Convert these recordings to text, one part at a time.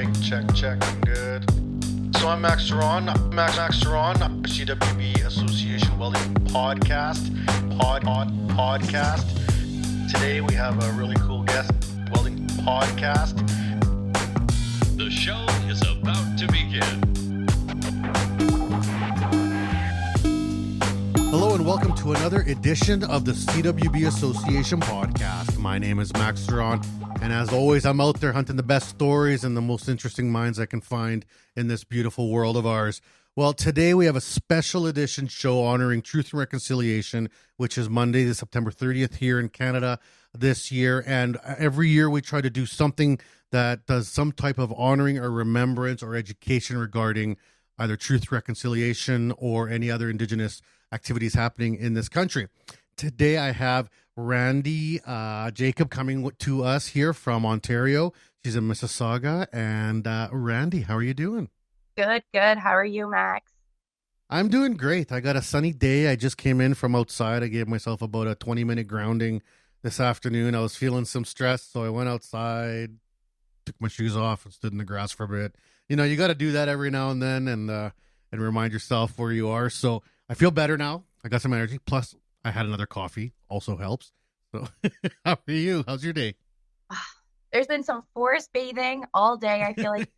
Check. Good. So I'm Ceron. Ceron, CWB Association Welding podcast. Today we have a really cool guest, Welding podcast. The show is about to begin. Hello and welcome to another edition of the CWB Association podcast. My name is Max Ceron, and as always, I'm out there hunting the best stories and the most interesting minds I can find in this beautiful world of ours. Well, today we have a special edition show honoring Truth and Reconciliation, which is Monday, September 30th here in Canada this year. And every year we try to do something that does some type of honoring or remembrance or education regarding either truth, reconciliation, or any other Indigenous activities happening in this country. Today I have Randi Jacob coming to us here from Ontario. She's in Mississauga. And Randi, how are you doing? Good. How are you, Max? I'm doing great. I got a sunny day. I just came in from outside. I gave myself about a 20-minute grounding this afternoon. I was feeling some stress, so I went outside, took my shoes off, and stood in the grass for a bit. You know, you got to do that every now and then and remind yourself where you are. So I feel better now. I got some energy. Plus, I had another coffee. Also helps. So how are you? How's your day? There's been some forest bathing all day. I feel like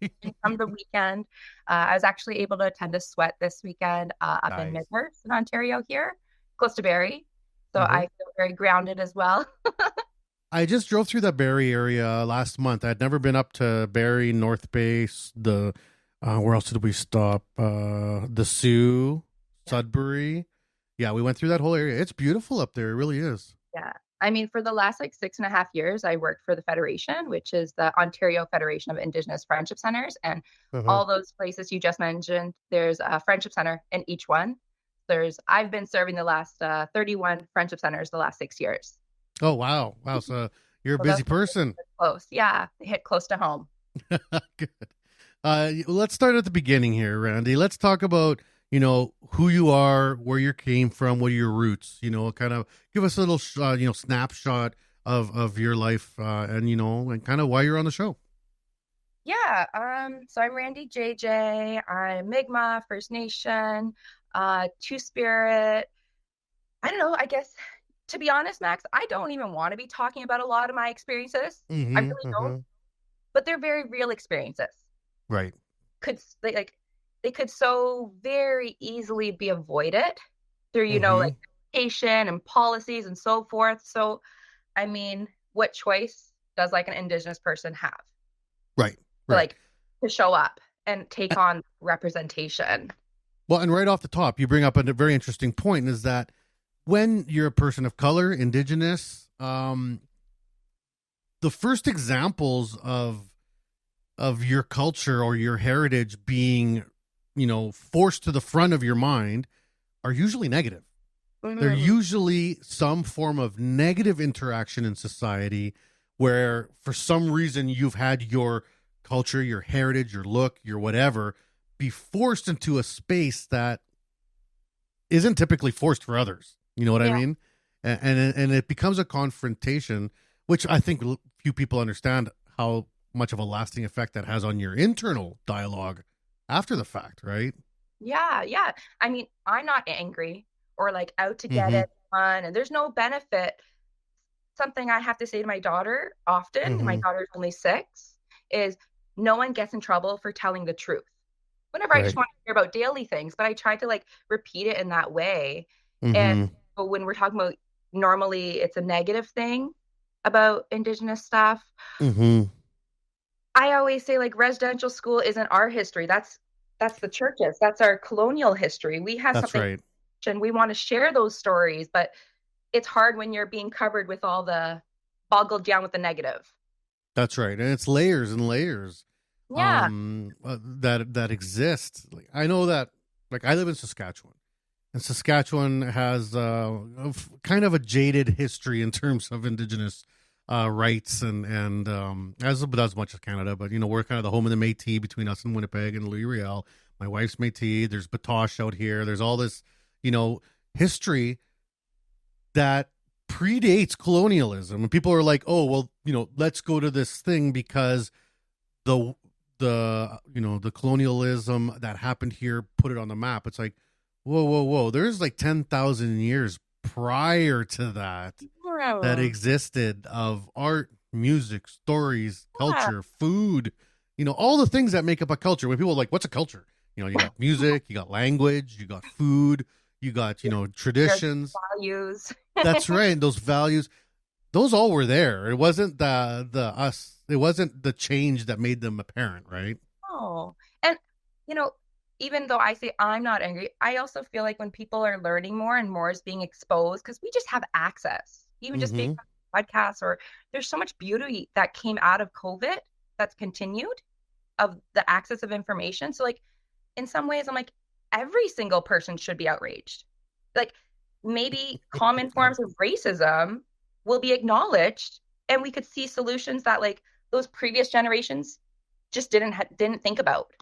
from the weekend. I was actually able to attend a sweat this weekend up in Métis in Ontario here, close to Barrie. So I feel very grounded as well. I just drove through that Barrie area last month. I'd never been up to Barrie, North Base, where else did we stop? The Sioux, Sudbury. Yeah, we went through that whole area. It's beautiful up there. It really is. Yeah. I mean, for the last 6.5 years, I worked for the Federation, which is the Ontario Federation of Indigenous Friendship Centers. And all those places you just mentioned, there's a friendship center in each one. I've been serving the last 31 friendship centers the last 6 years. Oh, wow. So you're a busy person. Close. Yeah. They hit close to home. Good. Let's start at the beginning here, Randi. Let's talk about, who you are, where you came from, what are your roots, kind of give us a little, snapshot of your life, and kind of why you're on the show. Yeah. So I'm Randi JJ. I'm Mik'gmaq, First Nation, Two-Spirit. I don't know, I guess, to be honest, Max, I don't even want to be talking about a lot of my experiences. I really don't. But they're very real experiences. Right. They could so very easily be avoided through, like education and policies and so forth. So, I mean, what choice does an Indigenous person have? Right. To show up and take on representation. Well, and right off the top, you bring up a very interesting point is that when you're a person of color, Indigenous, the first examples of your culture or your heritage being, forced to the front of your mind are usually negative. They're usually some form of negative interaction in society where for some reason you've had your culture, your heritage, your look, your whatever be forced into a space that isn't typically forced for others. You know what I mean? And it becomes a confrontation, which I think few people understand how much of a lasting effect that has on your internal dialogue after the fact, right? Yeah. I mean, I'm not angry or out to get it fun, and there's no benefit. Something I have to say to my daughter often, my daughter's only 6, is no one gets in trouble for telling the truth. Whenever I just want to hear about daily things, but I try to repeat it in that way. But when we're talking about normally it's a negative thing about Indigenous stuff, I always say residential school isn't our history. That's the churches. That's our colonial history. We have something and we want to share those stories, but it's hard when you're being covered with all the boggled down with the negative. That's right. And it's layers and layers. Yeah. That exist. I know that I live in Saskatchewan. And Saskatchewan has kind of a jaded history in terms of Indigenous rights and as much as Canada, but we're kind of the home of the Métis between us and Winnipeg and Louis Riel. My wife's Métis. There's Batoche out here. There's all this, history that predates colonialism. And people are like, oh, well, let's go to this thing because the the the colonialism that happened here put it on the map. It's like, whoa, there's like 10,000 years prior to that existed of art, music, stories, culture, food, all the things that make up a culture. When people are like, what's a culture? You got music, you got language, you got food, you got traditions, values. That's right. Those values, those all were there. It wasn't it wasn't the change that made them apparent, right? Oh, and even though I say I'm not angry, I also feel like when people are learning more and more is being exposed, because we just have access, even just based on podcasts, or there's so much beauty that came out of COVID that's continued, of the access of information. So like, in some ways, I'm like, every single person should be outraged. Like, maybe common forms of racism will be acknowledged, and we could see solutions that like those previous generations just didn't think about.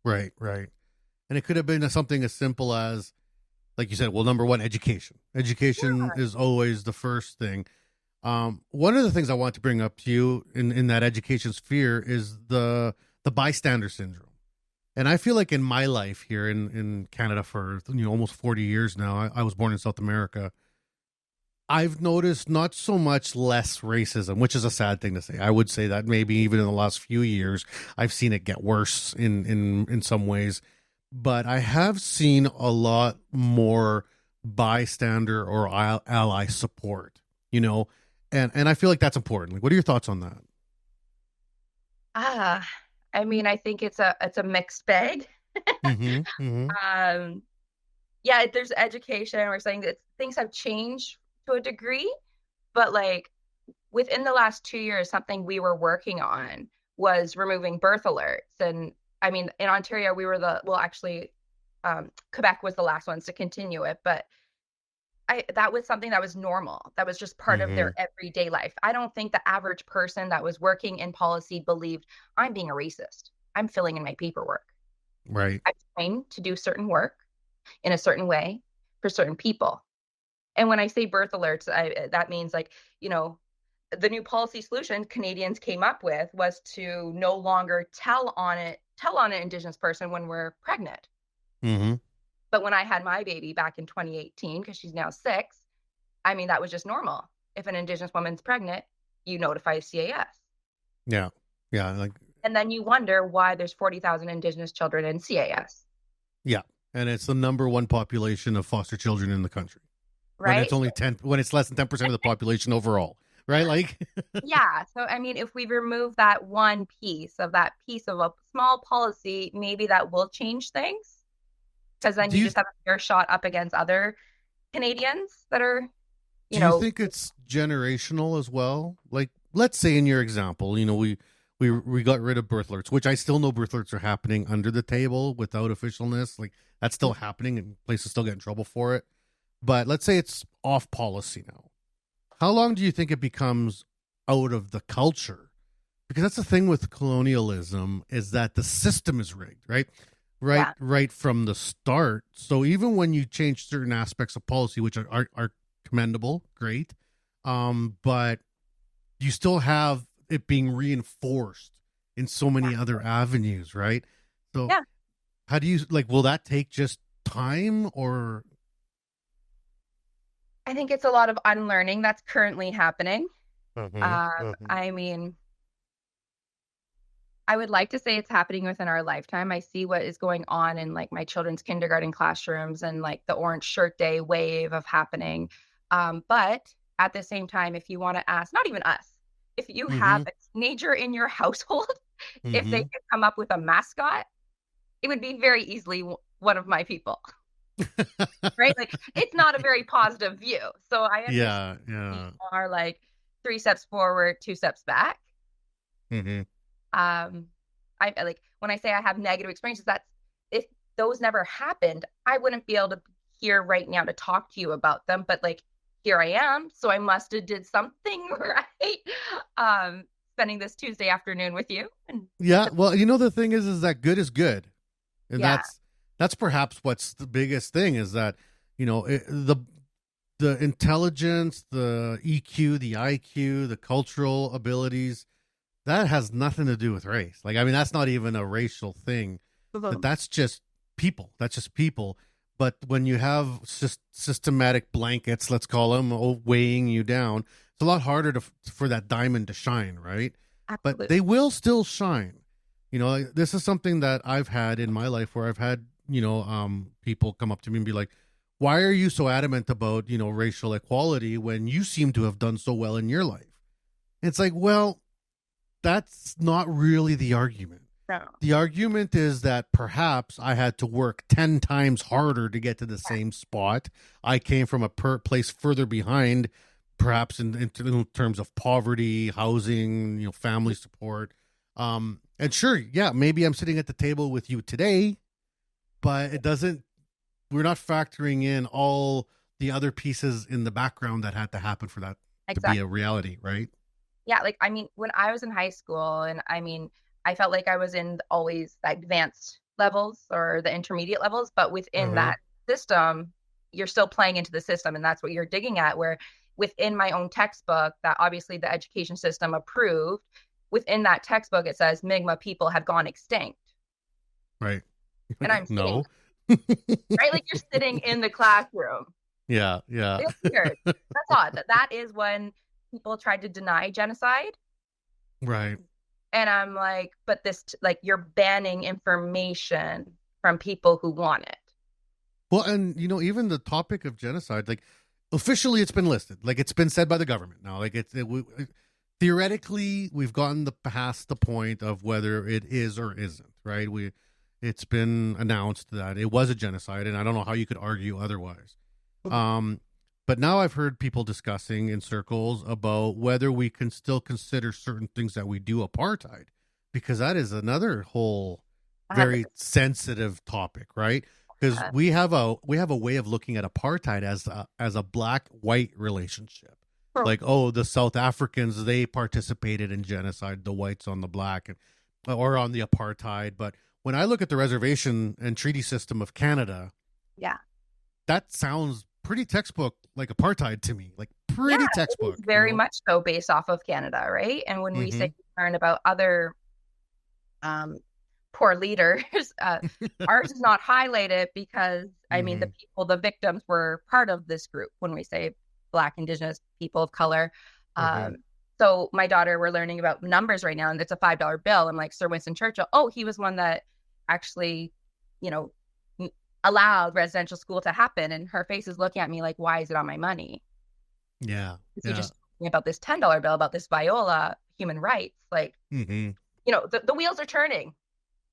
Right. And it could have been something as simple as, like you said, well, number one, education. Education is always the first thing. One of the things I want to bring up to you in that education sphere is the bystander syndrome. And I feel like in my life here in Canada for almost 40 years now, I was born in South America. I've noticed not so much less racism, which is a sad thing to say. I would say that maybe even in the last few years, I've seen it get worse in some ways. But I have seen a lot more bystander or ally support, and I feel like that's important. Like, what are your thoughts on that? I mean, I think it's a mixed bag. Yeah, there's education. We're saying that things have changed to a degree, but like within the last 2 years, something we were working on was removing birth alerts. And I mean, in Ontario, we were Quebec was the last ones to continue it, but that was something that was normal. That was just part of their everyday life. I don't think the average person that was working in policy believed, I'm being a racist, I'm filling in my paperwork. Right. I'm trained to do certain work in a certain way for certain people. And when I say birth alerts, that means like, the new policy solution Canadians came up with was to no longer tell on an Indigenous person when we're pregnant. But when I had my baby back in 2018, because she's now 6, I mean, that was just normal. If an Indigenous woman's pregnant, you notify CAS. Yeah. And then you wonder why there's 40,000 Indigenous children in CAS. Yeah. And it's the number one population of foster children in the country. Right. When it's less than 10% of the population overall. Right. Like, yeah. So, I mean, if we remove that one piece of a small policy, maybe that will change things. Because then you just have a fair shot up against other Canadians that are, Do you think it's generational as well? Like, let's say in your example, we got rid of birth alerts, which I still know birth alerts are happening under the table without officialness. Like, that's still happening and places still get in trouble for it. But let's say it's off policy now. How long do you think it becomes out of the culture? Because that's the thing with colonialism, is that the system is rigged, right? Right from the start. So even when you change certain aspects of policy, which are commendable, great, but you still have it being reinforced in so many other avenues, right? So how do you, like, will that take just time, or? I think it's a lot of unlearning that's currently happening. I mean, I would like to say it's happening within our lifetime. I see what is going on in like my children's kindergarten classrooms and like the Orange Shirt Day wave of happening. But at the same time, if you want to ask, not even us, if you have a teenager in your household, if they could come up with a mascot, it would be very easily one of my people. Right? Like, it's not a very positive view. So I understand people are like 3 steps forward, 2 steps back. I like, when I say I have negative experiences, that's, if those never happened, I wouldn't be able to be here right now to talk to you about them. But like, here I am, so I must have did something right. Spending this Tuesday afternoon with you. Well, the thing is that good is good, and that's perhaps what's the biggest thing, is that the intelligence, the EQ, the IQ, the cultural abilities, that has nothing to do with race. Like, I mean, that's not even a racial thing. That's just people. That's just people. But when you have systematic blankets, let's call them, weighing you down, it's a lot harder for that diamond to shine, right? Absolutely. But they will still shine. You know, like, this is something that I've had in my life where I've had, people come up to me and be like, why are you so adamant about, racial equality when you seem to have done so well in your life? It's like, well, that's not really the argument. No. The argument is that perhaps I had to work 10 times harder to get to the same spot. I came from a place further behind, perhaps in terms of poverty, housing, family support. And sure, yeah, maybe I'm sitting at the table with you today, but we're not factoring in all the other pieces in the background that had to happen for that to be a reality, right? Yeah, like, I mean, when I was in high school, and I mean, I felt like I was in always the advanced levels or the intermediate levels, but within that system, you're still playing into the system, and that's what you're digging at, where within my own textbook that obviously the education system approved, within that textbook, it says Mi'kmaq people have gone extinct. Right. And I'm no. right? Like, you're sitting in the classroom. Yeah. It's weird. That's odd. That is when people tried to deny genocide. Right. And I'm like, but this, like, you're banning information from people who want it. Well, and, even the topic of genocide, like, officially it's been listed. Like, it's been said by the government now. Like, theoretically, we've gotten past the point of whether it is or isn't, right? It's been announced that it was a genocide, and I don't know how you could argue otherwise. But now I've heard people discussing in circles about whether we can still consider certain things that we do apartheid, because that is another whole very sensitive topic, right? Because we have a way of looking at apartheid as a black-white relationship. Like, the South Africans, they participated in genocide, the whites on the black, or on the apartheid. But when I look at the reservation and treaty system of Canada, that sounds pretty textbook like apartheid to me, like pretty textbook. Very much so, based off of Canada, right? And when we say concern about other poor leaders, ours is not highlighted because, I mean, the victims were part of this group when we say Black, Indigenous, people of color. So my daughter, we're learning about numbers right now, and it's a $5 bill. I'm like, Sir Winston Churchill, he was one that actually, allowed residential school to happen, and her face is looking at me like, why is it on my money? Yeah. You just talking about this $10 bill, about this Viola, human rights, like, the wheels are turning.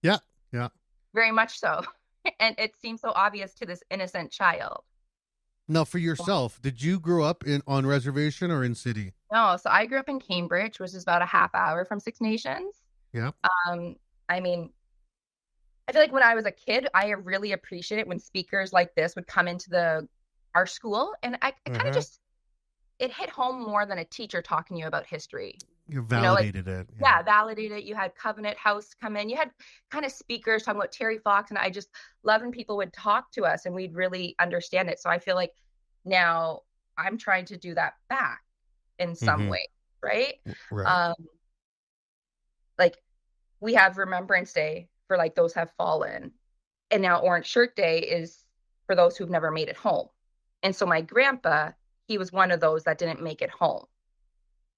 Yeah. Very much so. And it seems so obvious to this innocent child. Now, for yourself, did you grow up on reservation or in city? No, so I grew up in Cambridge, which is about a half hour from Six Nations. Yeah. I mean, I feel like when I was a kid, I really appreciated when speakers like this would come into our school, and I kind of just, it hit home more than a teacher talking to you about history. You validated it. Yeah, validated it. You had Covenant House come in. You had kind of speakers talking about Terry Fox, and I just loved when people would talk to us and we'd really understand it. So I feel like now I'm trying to do that back in some way, right? Right. Like, we have Remembrance Day for, like, those have fallen, and now Orange Shirt Day is for those who've never made it home. And so my grandpa, he was one of those that didn't make it home.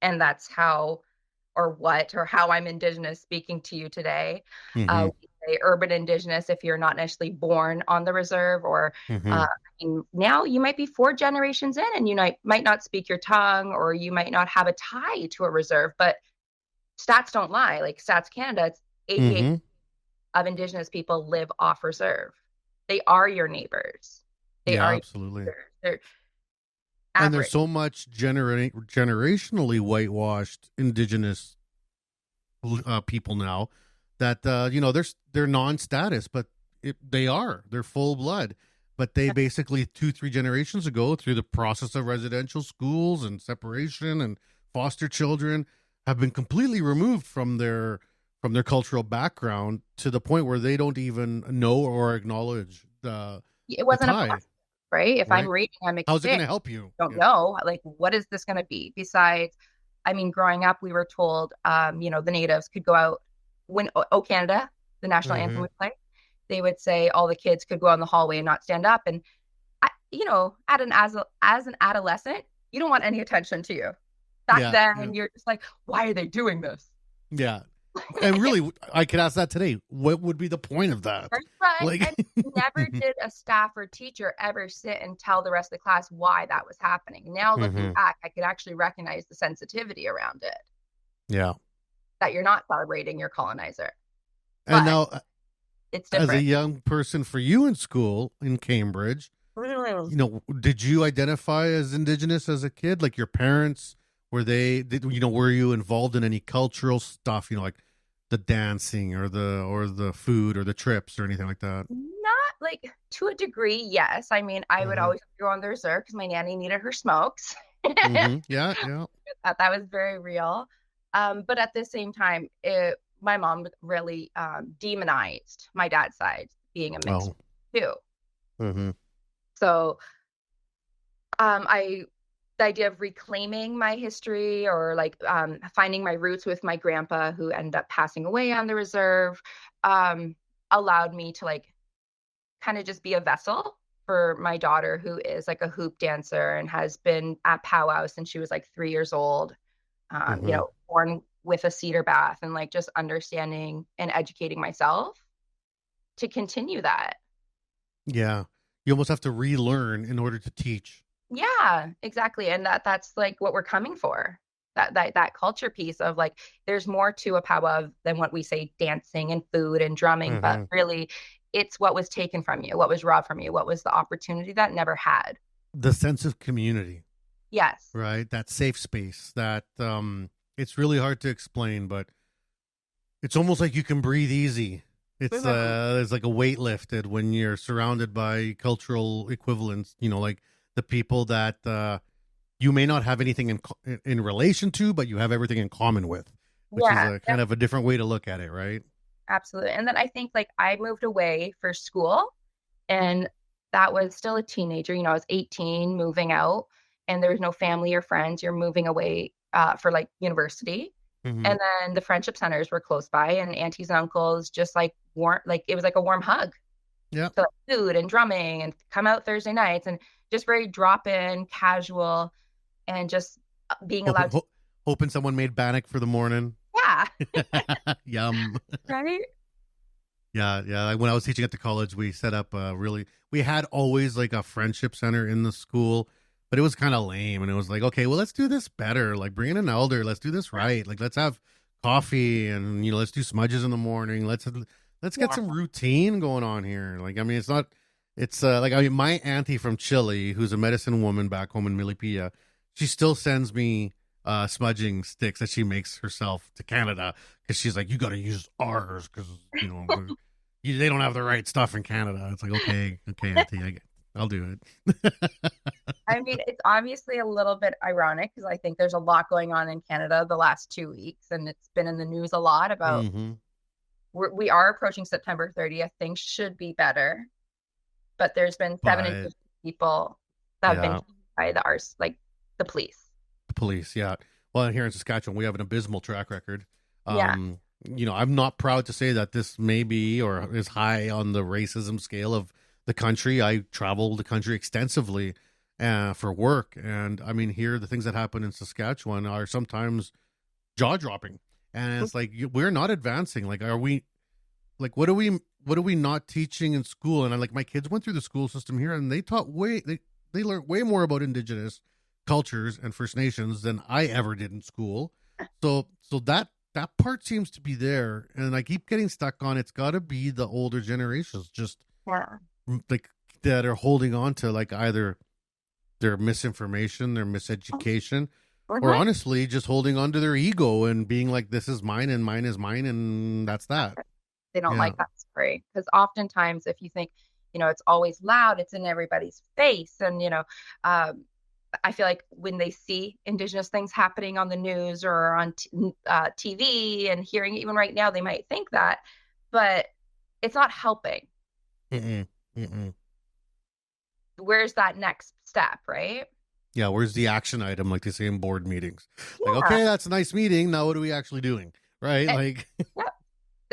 And that's how I'm Indigenous speaking to you today. We say urban Indigenous if you're not necessarily born on the reserve, or now you might be 4 generations in and you might not speak your tongue, or you might not have a tie to a reserve, but stats don't lie. Like, Stats Canada, it's 88 of Indigenous people live off reserve. They are your neighbors. They are absolutely. They're and there's so much generationally whitewashed Indigenous people now that they're non-status, but they're full blood. But they basically 2-3 generations ago, through the process of residential schools and separation and foster children, have been completely removed from their cultural background to the point where they don't even know or acknowledge it wasn't a process, right? If I'm reading, I'm excited. How's it going to help you? Don't know. Like, what is this going to be besides I mean, growing up, we were told, the natives could go out when "O Canada," the national anthem would play. They would say all the kids could go out in the hallway and not stand up. And as an adolescent, you don't want any attention to you. Back then, you're just like, why are they doing this? Yeah. And really, I could ask that today. What would be the point of that? Right. Like, and never did a staff or teacher ever sit and tell the rest of the class why that was happening. Now, looking back, I could actually recognize the sensitivity around it. Yeah. That you're not celebrating your colonizer. And now, it's different. As a young person for you in school in Cambridge, did you identify as Indigenous as a kid? Like your parents, were you involved in any cultural stuff, like the dancing or the food or the trips or anything like that? Not like to a degree, yes. I mean, I would always go on the reserve because my nanny needed her smokes. Yeah. That was very real. But at the same time, my mom really demonized my dad's side, being a mixed too. So the idea of reclaiming my history or like finding my roots with my grandpa, who ended up passing away on the reserve, allowed me to like kind of just be a vessel for my daughter, who is like a hoop dancer and has been at powwow since she was like 3 years old, born with a cedar bath, and like just understanding and educating myself to continue that. Yeah. You almost have to relearn in order to teach. Yeah, exactly. And that's like what we're coming for. That culture piece of like, there's more to a powwow than what we say dancing and food and drumming, but really it's what was taken from you, what was robbed from you, what was the opportunity that never had. The sense of community. Yes. Right. That safe space that it's really hard to explain, but it's almost like you can breathe easy. It's like a weight lifted when you're surrounded by cultural equivalents, like the people that you may not have anything in relation to, but you have everything in common with, which is a kind of a different way to look at it, right? Absolutely. And then I think like I moved away for school, and that was still a teenager. I was 18 moving out, and there was no family or friends. You're moving away for like university. And then the friendship centers were close by, and aunties and uncles just like it was like a warm hug. Yeah. So like, food and drumming and come out Thursday nights, and just very drop in, casual, and just being allowed to. Hoping someone made bannock for the morning. Yeah. Yum. Right. Yeah. When I was teaching at the college, we set up we had always like a friendship center in the school, but it was kind of lame. And it was like, okay, well, let's do this better. Like bring in an elder. Let's do this right. Like let's have coffee and, let's do smudges in the morning. Let's get some routine going on here. Like, I mean, my auntie from Chile, who's a medicine woman back home in Milipilla, she still sends me smudging sticks that she makes herself to Canada, because she's like, you got to use ours because they don't have the right stuff in Canada. It's like, okay, auntie, I'll do it. I mean, it's obviously a little bit ironic because I think there's a lot going on in Canada the last 2 weeks, and it's been in the news a lot about we are approaching September 30th. Things should be better, but there's been 7 people that have been killed by the police. The police, yeah. Well, here in Saskatchewan, we have an abysmal track record. Yeah. I'm not proud to say that this may be or is high on the racism scale of the country. I travel the country extensively for work, and I mean, here the things that happen in Saskatchewan are sometimes jaw dropping, and it's like we're not advancing. Like, are we? Like, what are we not teaching in school? And my kids went through the school system here, and they they learned way more about Indigenous cultures and First Nations than I ever did in school. So that part seems to be there, and I keep getting stuck on it's got to be the older generations just like that are holding on to like either their misinformation, their miseducation, or honestly just holding on to their ego and being like, this is mine and mine is mine, and that's that. They don't like that story, because oftentimes if you think, it's always loud, it's in everybody's face, and I feel like when they see Indigenous things happening on the news or on TV and hearing it even right now, they might think that, but it's not helping. Where's that next step, right? Yeah, where's the action item, like they say in board meetings? Like, Yeah. okay, that's a nice meeting. Now what are we actually doing? Right? And, Like,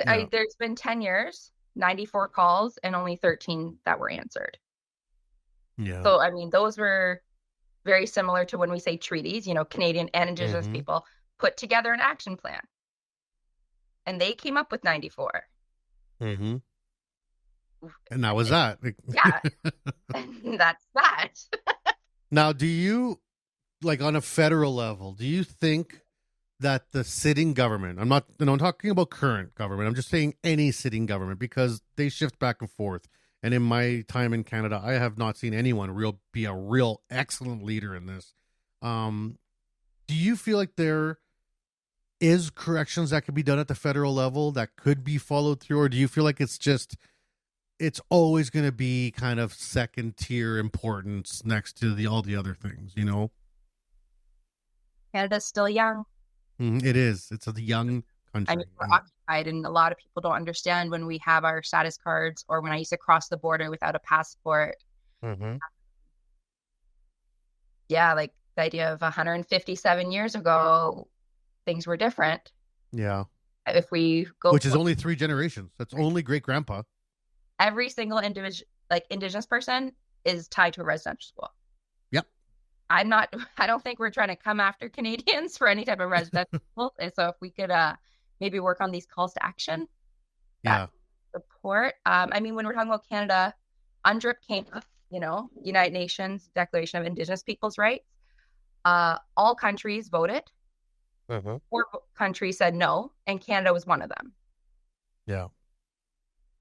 yeah. There's been 10 years, 94 calls, and only 13 that were answered. yeah. So, I mean, those were very similar to when we say treaties, Canadian and Indigenous Mhm. people put together an action plan. And they came up with 94. Mm-hmm. And that was that. Yeah. And that's that. Now, do you, like on a federal level, do you think that the sitting government, I'm talking about current government, I'm just saying any sitting government because they shift back and forth. And in my time in Canada, I have not seen anyone be a real excellent leader in this. Do you feel like there is corrections that could be done at the federal level that could be followed through, or do you feel like it's always going to be kind of second tier importance next to all the other things, Canada's still young. It is. It's a young country. I mean, we're occupied, and a lot of people don't understand when we have our status cards or when I used to cross the border without a passport. Mm-hmm. Yeah, like the idea of 157 years ago, things were different. Yeah. If we go, which is only 3 generations. That's only great grandpa. Every single Indigenous person is tied to a residential school. Yep. I don't think we're trying to come after Canadians for any type of residential school. And so if we could maybe work on these calls to action. Yeah. Support. I mean, when we're talking about Canada, UNDRIP came up, United Nations Declaration of Indigenous Peoples' Rights. All countries voted. 4 countries said no, and Canada was one of them. Yeah.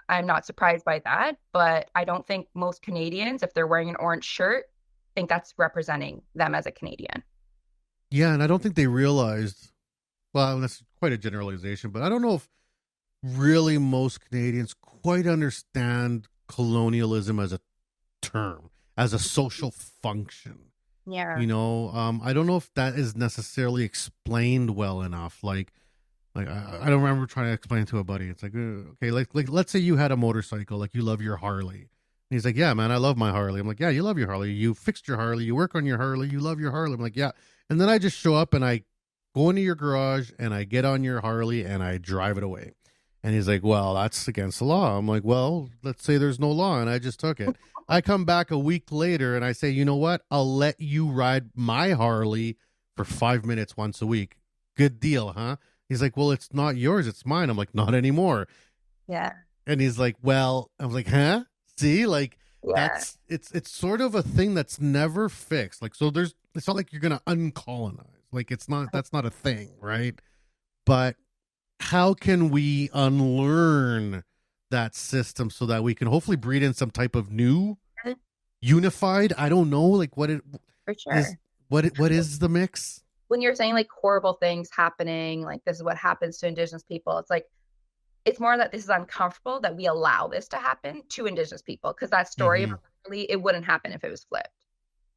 I'm not surprised by that, but I don't think most Canadians, if they're wearing an orange shirt, think that's representing them as a Canadian. Yeah, and I don't think they realized, well, that's quite a generalization, but I don't know if really most Canadians quite understand colonialism as a term, as a social function. Yeah. I don't know if that is necessarily explained well enough. Like I don't remember trying to explain it to a buddy. It's like, okay, like let's say you had a motorcycle, like you love your Harley. And he's like, yeah, man, I love my Harley. I'm like, yeah, you love your Harley. You fixed your Harley. You work on your Harley. You love your Harley. I'm like, yeah. And then I just show up and I go into your garage and I get on your Harley and I drive it away. And he's like, well, that's against the law. I'm like, well, let's say there's no law and I just took it. I come back a week later and I say, you know what? I'll let you ride my Harley for 5 minutes once a week. Good deal, huh? He's like, well, it's not yours, it's mine. I'm like, not anymore. Yeah. And he's like, well, I was like, huh? See, like Yeah. it's sort of a thing that's never fixed. Like, so it's not like you're gonna uncolonize. Like that's not a thing, right? But how can we unlearn that system so that we can hopefully breed in some type of new unified, I don't know, like what it For sure. is, what is the mix? When you're saying like horrible things happening, like this is what happens to Indigenous people, it's like, it's more that this is uncomfortable that we allow this to happen to Indigenous people, because that story of really, it wouldn't happen if it was flipped.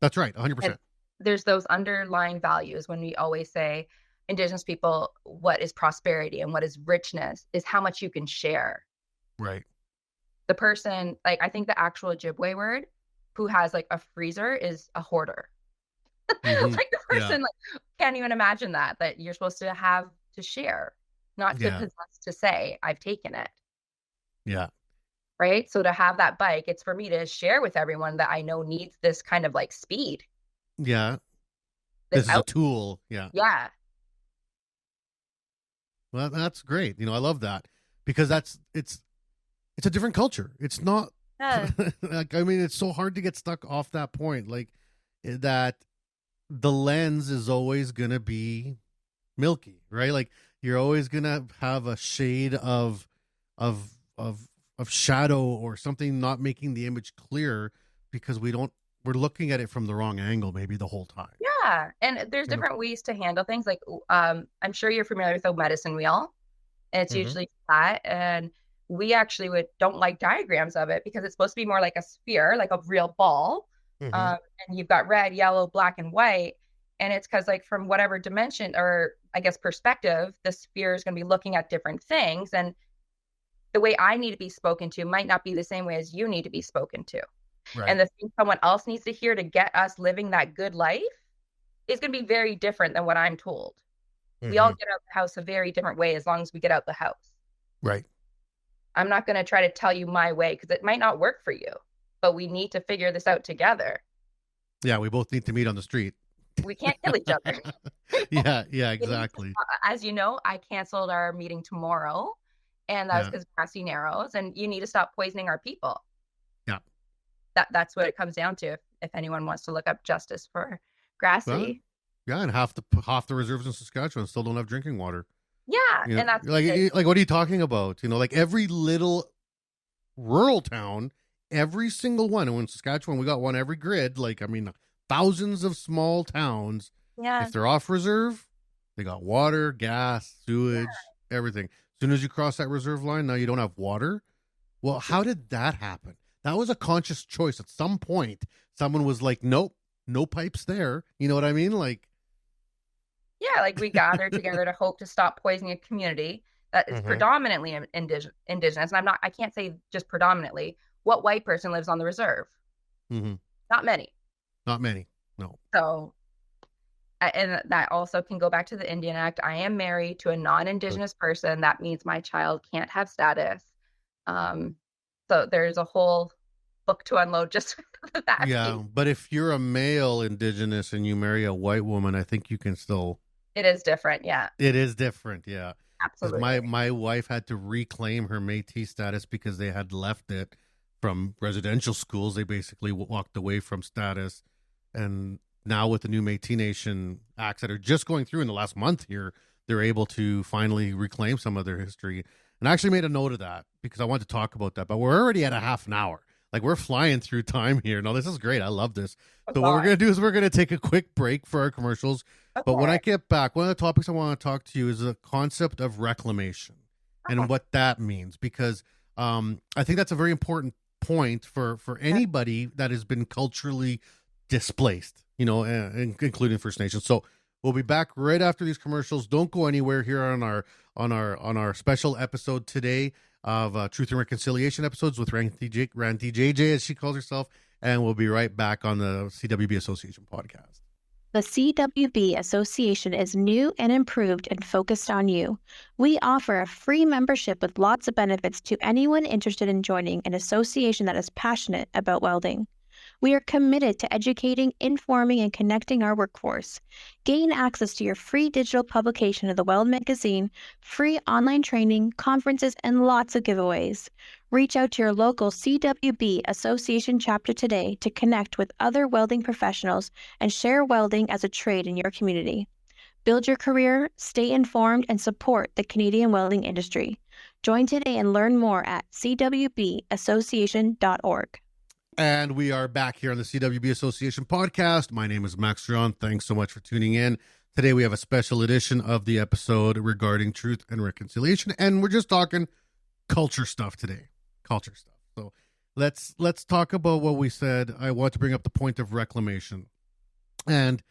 That's right, 100%. And there's those underlying values when we always say Indigenous people, what is prosperity and what is richness is how much you can share. Right. The person, like I think the actual Ojibwe word, who has like a freezer is a hoarder. Like the person like can't even imagine that you're supposed to have to share, not to possess, to say I've taken it. Yeah. Right. So to have that bike, it's for me to share with everyone that I know needs this kind of like speed. Yeah. This is a tool. Yeah. Yeah. Well, that's great. I love that because it's a different culture. It's not like, I mean, it's so hard to get stuck off that point. Like that the lens is always going to be milky, right? Like you're always going to have a shade of shadow or something not making the image clear because we're looking at it from the wrong angle maybe the whole time. Yeah. And there's different ways to handle things. Like I'm sure you're familiar with the medicine wheel. And it's usually flat, and we actually don't like diagrams of it because it's supposed to be more like a sphere, like a real ball. And you've got red, yellow, black, and white. And it's because like from whatever dimension or I guess perspective, the sphere is going to be looking at different things. And the way I need to be spoken to might not be the same way as you need to be spoken to. Right. And the thing someone else needs to hear to get us living that good life is going to be very different than what I'm told. We all get out the house a very different way as long as we get out the house. Right. I'm not going to try to tell you my way because it might not work for you, but we need to figure this out together. Yeah, we both need to meet on the street. We can't kill each other. Yeah, exactly. As you know, I canceled our meeting tomorrow, and that was because Grassy Narrows, and you need to stop poisoning our people. Yeah. That's what it comes down to. If anyone wants to look up justice for Grassy. Well, yeah, and half the reserves in Saskatchewan still don't have drinking water. Yeah, You know, and that's like what are you talking about? Like every little rural town, every single one. And in Saskatchewan, we got one every grid. Thousands of small towns. Yeah. If they're off reserve, they got water, gas, sewage, everything. As soon as you cross that reserve line, now you don't have water. Well, how did that happen? That was a conscious choice. At some point, someone was like, nope, no pipes there. You know what I mean? Yeah, we gathered together to hope to stop poisoning a community that is predominantly indigenous. And I can't say just predominantly. What white person lives on the reserve? Not many. Not many, no. So, and that also can go back to the Indian Act. I am married to a non-Indigenous person. That means my child can't have status. So there's a whole book to unload just for that. Yeah, but if you're a male Indigenous and you marry a white woman, I think you can still... It is different, yeah. It is different, yeah. Absolutely. My wife had to reclaim her Métis status because they had left it from residential schools. They basically walked away from status. And now with the new Métis Nation acts that are just going through in the last month here, they're able to finally reclaim some of their history. And I actually made a note of that because I wanted to talk about that. But we're already at a half an hour. We're flying through time here. No, this is great. I love this. So what we're going to do is we're going to take a quick break for our commercials. Okay. But when I get back, one of the topics I want to talk to you is the concept of reclamation and what that means. Because I think that's a very important point for anybody that has been culturally displaced, including First Nations. So we'll be back right after these commercials. Don't go anywhere here on our special episode today of Truth and Reconciliation episodes with Randi JJ, as she calls herself, and we'll be right back on the CWB Association podcast. The CWB Association is new and improved and focused on you. We offer a free membership with lots of benefits to anyone interested in joining an association that is passionate about welding. We are committed to educating, informing, and connecting our workforce. Gain access to your free digital publication of the Weld magazine, free online training, conferences, and lots of giveaways. Reach out to your local CWB Association chapter today to connect with other welding professionals and share welding as a trade in your community. Build your career, stay informed, and support the Canadian welding industry. Join today and learn more at cwbassociation.org. And we are back here on the CWB Association podcast. My name is Max Ceron. Thanks so much for tuning in. Today we have a special edition of the episode regarding truth and reconciliation, and we're just talking culture stuff today. Culture stuff. So let's talk about what we said. I want to bring up the point of reclamation, and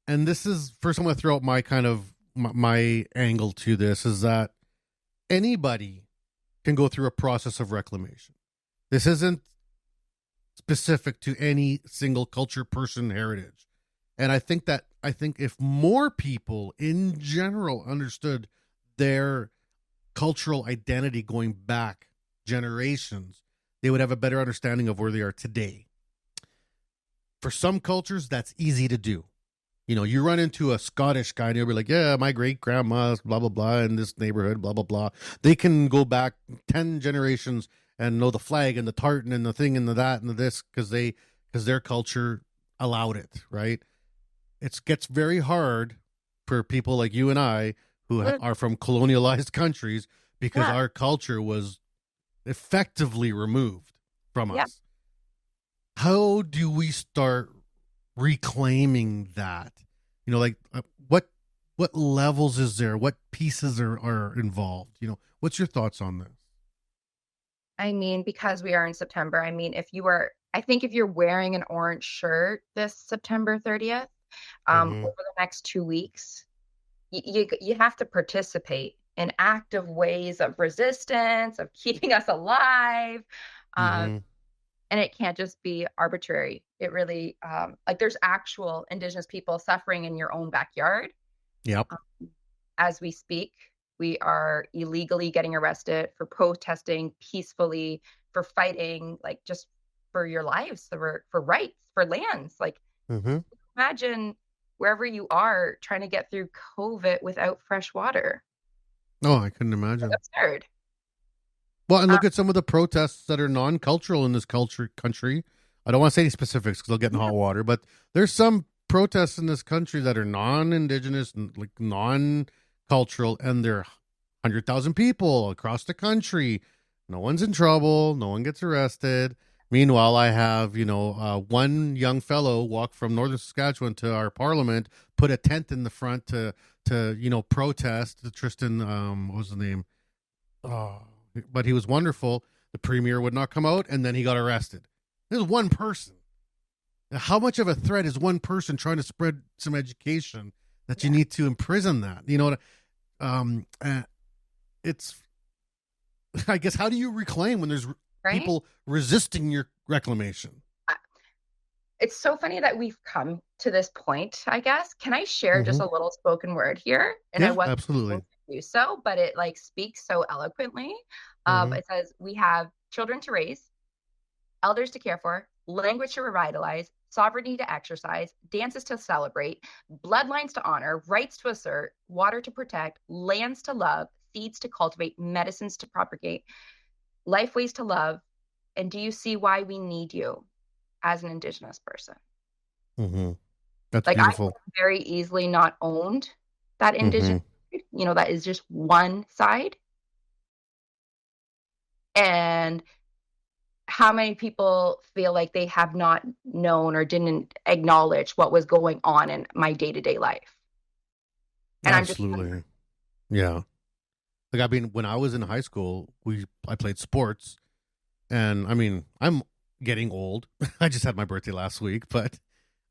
this is first. I'm going to throw out my kind of my angle to this is that anybody can go through a process of reclamation. This isn't specific to any single culture, person, heritage. And I think if more people in general understood their cultural identity going back generations, they would have a better understanding of where they are today. For some cultures, that's easy to do. You run into a Scottish guy and you'll be like, yeah, my great grandma's blah, blah, blah in this neighborhood, blah, blah, blah. They can go back 10 generations and know the flag and the tartan and the thing and the that and the this because their culture allowed it, right? It gets very hard for people like you and I who are from colonialized countries because our culture was effectively removed from us. How do we start reclaiming that? What levels is there? What pieces are involved? What's your thoughts on this? I mean, because we are in September, I think if you're wearing an orange shirt this September 30th, over the next 2 weeks, you have to participate in active ways of resistance, of keeping us alive. And and it can't just be arbitrary. It really, like, there's actual Indigenous people suffering in your own backyard. Yep. As we speak, we are illegally getting arrested for protesting peacefully, for fighting, like, just for your lives, for rights, for lands. Like, imagine wherever you are trying to get through COVID without fresh water. Oh, I couldn't imagine. That's absurd. Well, and look at some of the protests that are non-cultural in this country. I don't want to say any specifics because they'll get in hot water, but there's some protests in this country that are non-Indigenous, like non-cultural, and they're 100,000 people across the country. No one's in trouble. No one gets arrested. Meanwhile, I have, one young fellow walk from northern Saskatchewan to our parliament, put a tent in the front to protest. Tristan, what was his name? But he was wonderful. The premier would not come out, and then he got arrested. There's one person. How much of a threat is one person trying to spread some education that you need to imprison that? It's, I guess, how do you reclaim when there's people resisting your reclamation? It's so funny that we've come to this point, I guess. Can I share just a little spoken word here? And I wasn't absolutely supposed to do so, but it speaks so eloquently. It says, we have children to raise, elders to care for, language to revitalize, sovereignty to exercise, dances to celebrate, bloodlines to honor, rights to assert, water to protect, lands to love, seeds to cultivate, medicines to propagate, life ways to love. And do you see why we need you as an Indigenous person? That's beautiful. I very easily not owned that Indigenous, that is just one side. And how many people feel like they have not known or didn't acknowledge what was going on in my day-to-day life? And absolutely. Yeah. Like, I mean, when I was in high school, I played sports, and I mean, I'm getting old. I just had my birthday last week, but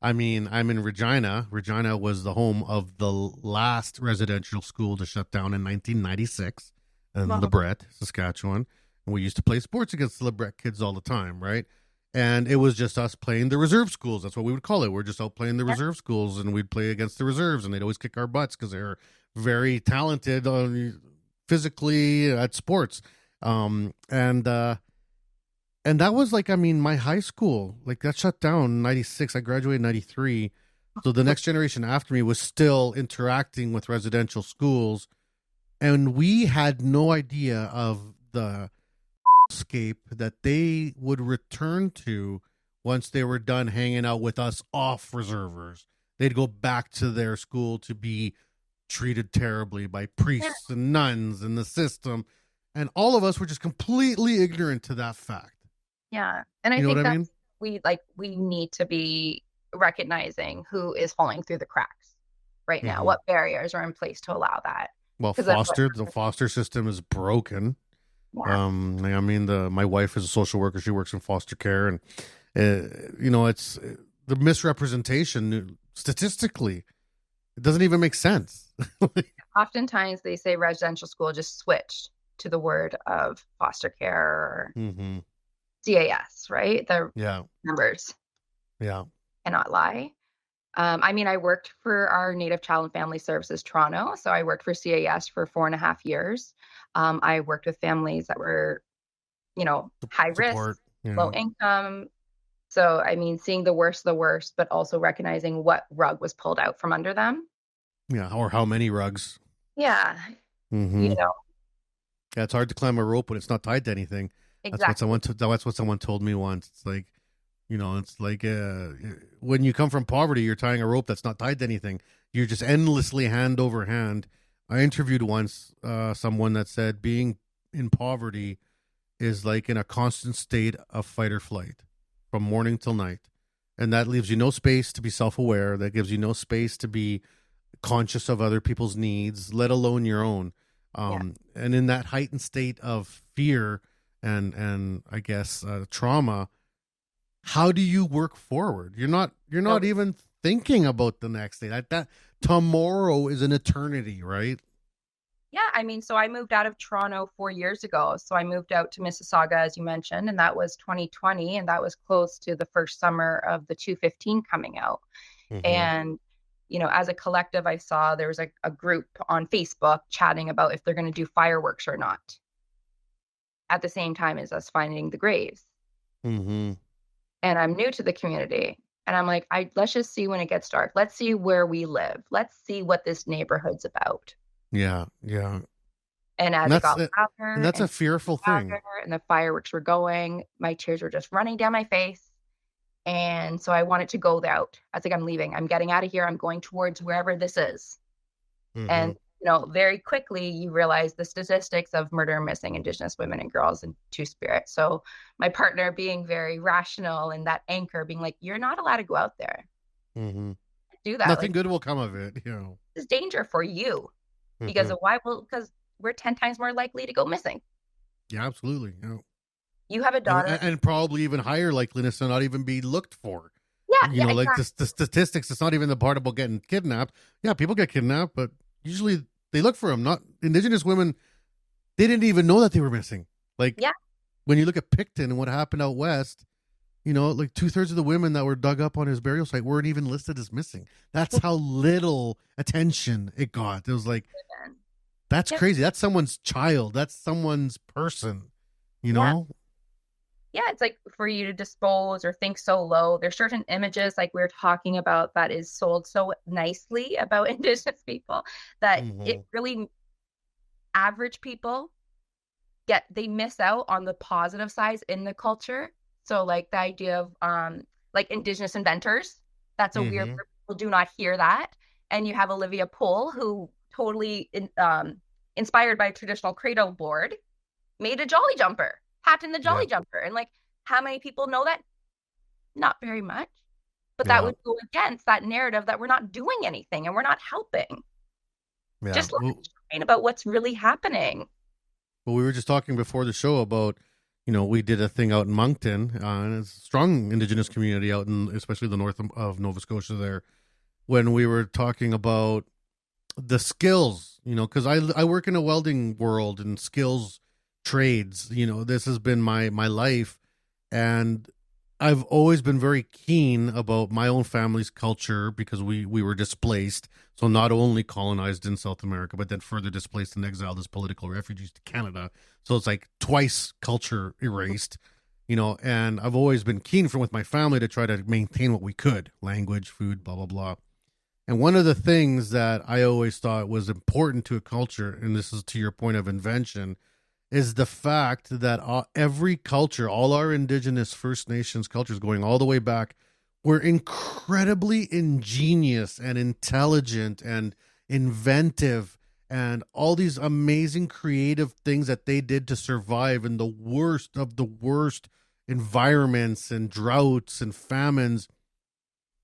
I mean, I'm in Regina. Regina was the home of the last residential school to shut down in 1996 in LeBret, Saskatchewan. And we used to play sports against the LeBret kids all the time, right? And it was just us playing the reserve schools. That's what we would call it. We're just out playing the reserve schools, and we'd play against the reserves, and they'd always kick our butts because they're very talented physically at sports. And that was my high school, that shut down in 96. I graduated in 93. So the next generation after me was still interacting with residential schools. And we had no idea of the escape that they would return to once they were done hanging out with us off reservers. They'd go back to their school to be treated terribly by priests and nuns in the system. And all of us were just completely ignorant to that fact. Yeah. And I think that we need to be recognizing who is falling through the cracks right now. What barriers are in place to allow that? Well, the foster system is broken. Yeah. My wife is a social worker. She works in foster care, and it's the misrepresentation statistically. It doesn't even make sense. Oftentimes they say residential school just switched to the word of foster care or CAS, right? The numbers. Yeah. Cannot lie. I worked for our Native Child and Family Services Toronto. So I worked for CAS for 4.5 years. I worked with families that were, high risk, low income. So, seeing the worst of the worst, but also recognizing what rug was pulled out from under them. Yeah. Or how many rugs. Yeah. Yeah, it's hard to climb a rope when it's not tied to anything. Exactly. That's what someone told me once. It's like, when you come from poverty, you're tying a rope that's not tied to anything. You're just endlessly hand over hand. I interviewed once someone that said being in poverty is like in a constant state of fight or flight from morning till night. And that leaves you no space to be self-aware. That gives you no space to be conscious of other people's needs, let alone your own. And in that heightened state of fear and I guess trauma, how do you work forward? You're not even thinking about the next day. That tomorrow is an eternity, right? Yeah, I mean, so I moved out of Toronto 4 years ago. So I moved out to Mississauga, as you mentioned, and that was 2020, and that was close to the first summer of the 215 coming out. And, as a collective, I saw there was a group on Facebook chatting about if they're going to do fireworks or not at the same time as us finding the graves. Mm-hmm. And I'm new to the community. And I'm like, let's just see when it gets dark. Let's see where we live. Let's see what this neighborhood's about. Yeah. And as And it got that's louder and that's a fearful thing. louder and the fireworks were going, my tears were just running down my face. And so I wanted to go out. I was like, I'm leaving. I'm getting out of here. I'm going towards wherever this is. And, very quickly you realize the statistics of murder and missing Indigenous women and girls and Two-Spirit. So my partner being very rational and that anchor being like, you're not allowed to go out there. Do that. Nothing good will come of it. It's danger for you. Because of why? Well, because we're 10 times more likely to go missing. Yeah, absolutely. You have a daughter. And probably even higher likeliness to not even be looked for. Yeah. Like exactly. the statistics, it's not even the part about getting kidnapped. Yeah, people get kidnapped, but usually they look for them. Not Indigenous women, they didn't even know that they were missing. Like, when you look at Picton and what happened out west, like 2/3 of the women that were dug up on his burial site weren't even listed as missing. That's how little attention it got. It was like, that's crazy. That's someone's child. That's someone's person, know? Yeah, it's like for you to dispose or think so low. There's certain images like we were talking about that is sold so nicely about Indigenous people that it really, average people they miss out on the positive sides in the culture. So like the idea of like Indigenous inventors, that's a weird word. People do not hear that. And you have Olivia Poole, who totally inspired by a traditional cradle board, made a jolly jumper. Hat in the jolly jumper. And like, how many people know that? Not very much. But that would go against that narrative that we're not doing anything and we're not helping. Just learn about what's really happening. Well, we were just talking before the show about, we did a thing out in Moncton, and it's a strong Indigenous community out in, especially the north of Nova Scotia there, when we were talking about the skills, because I work in a welding world and skills trades. This has been my life, and I've always been very keen about my own family's culture because we were displaced, so not only colonized in South America but then further displaced and exiled as political refugees to Canada, so it's like twice culture erased, and I've always been keen with my family to try to maintain what we could, language, food, blah blah blah. And one of the things that I always thought was important to a culture, and this is to your point of invention, is the fact that every culture, all our Indigenous First Nations cultures going all the way back, were incredibly ingenious and intelligent and inventive and all these amazing creative things that they did to survive in the worst of the worst environments and droughts and famines,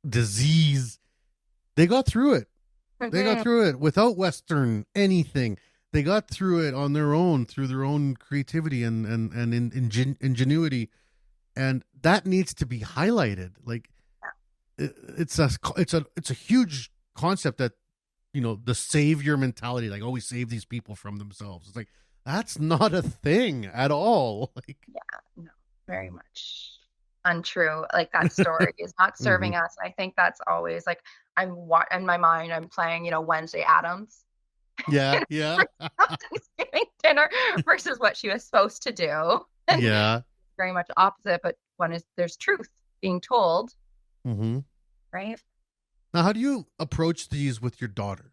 disease. They got through it. They got through it without Western anything. They got through it on their own, through their own creativity and ingenuity, and that needs to be highlighted. Like, it's a huge concept that, the savior mentality, like, oh, we save these people from themselves. It's like, that's not a thing at all. Like, no, very much untrue. Like, that story is not serving us. I think that's always like, in my mind, I'm playing, Wednesday Addams. Yeah. Thanksgiving dinner versus what she was supposed to do. Yeah. Very much opposite, but there's truth being told. Right? Now, how do you approach these with your daughter?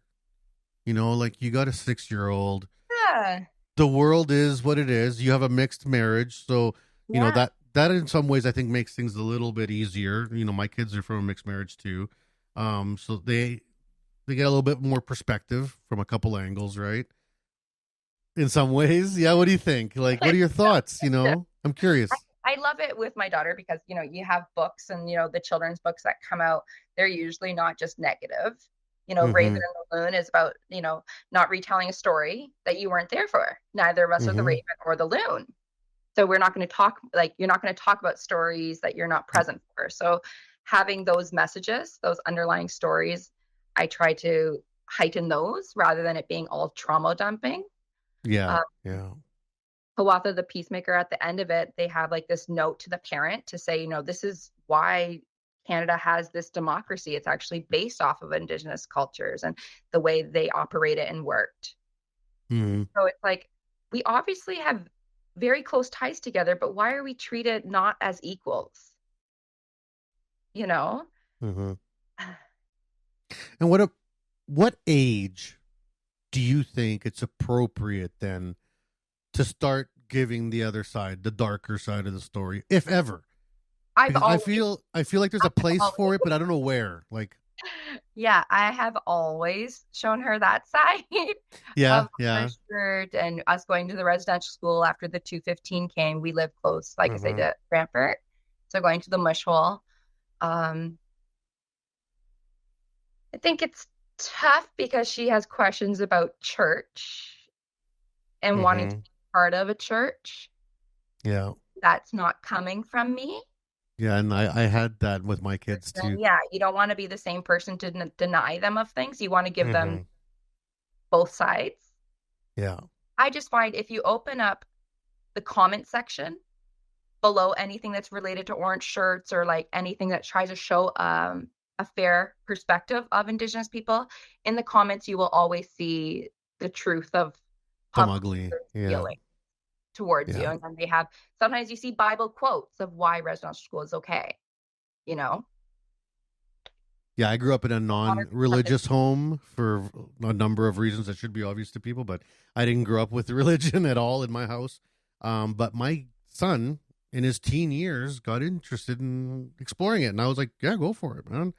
Like, you got a 6-year-old. Yeah. The world is what it is. You have a mixed marriage, so that in some ways I think makes things a little bit easier. My kids are from a mixed marriage too, so they get a little bit more perspective from a couple angles, right? In some ways. Yeah. What do you think? Like, what are your thoughts? I'm curious. I love it with my daughter because, you have books and, the children's books that come out, they're usually not just negative. Raven and the Loon is about, not retelling a story that you weren't there for. Neither of us are the Raven or the Loon. So we're not going to talk, you're not going to talk about stories that you're not present for. So having those messages, those underlying stories, I try to heighten those rather than it being all trauma dumping. Yeah. Uh, Yeah. Hawatha, the peacemaker, at the end of it, they have like this note to the parent to say, this is why Canada has this democracy. It's actually based off of Indigenous cultures and the way they operated and worked. Mm-hmm. So it's like, we obviously have very close ties together, but why are we treated not as equals? Mm-hmm. And what age do you think it's appropriate then to start giving the other side, the darker side of the story, if ever? Because I feel like there's a place for it, but I don't know where. Like, yeah, I have always shown her that side yeah, of shirt, and us going to the residential school after the 215 came. We lived close, like I said, to Brantford, so going to the mush hole. I think it's tough because she has questions about church and wanting to be part of a church. Yeah. That's not coming from me. Yeah, and I had that with my kids too. Yeah, you don't want to be the same person to deny them of things. You want to give them both sides. Yeah. I just find if you open up the comment section below anything that's related to orange shirts or like anything that tries to show a fair perspective of Indigenous people, in the comments you will always see the truth of Some ugly feeling towards you. And then they have, sometimes you see Bible quotes of why residential school is okay, Yeah, I grew up in a non-religious home for a number of reasons that should be obvious to people, but I didn't grow up with religion at all in my house. But my son in his teen years got interested in exploring it, and I was like, yeah, go for it, man.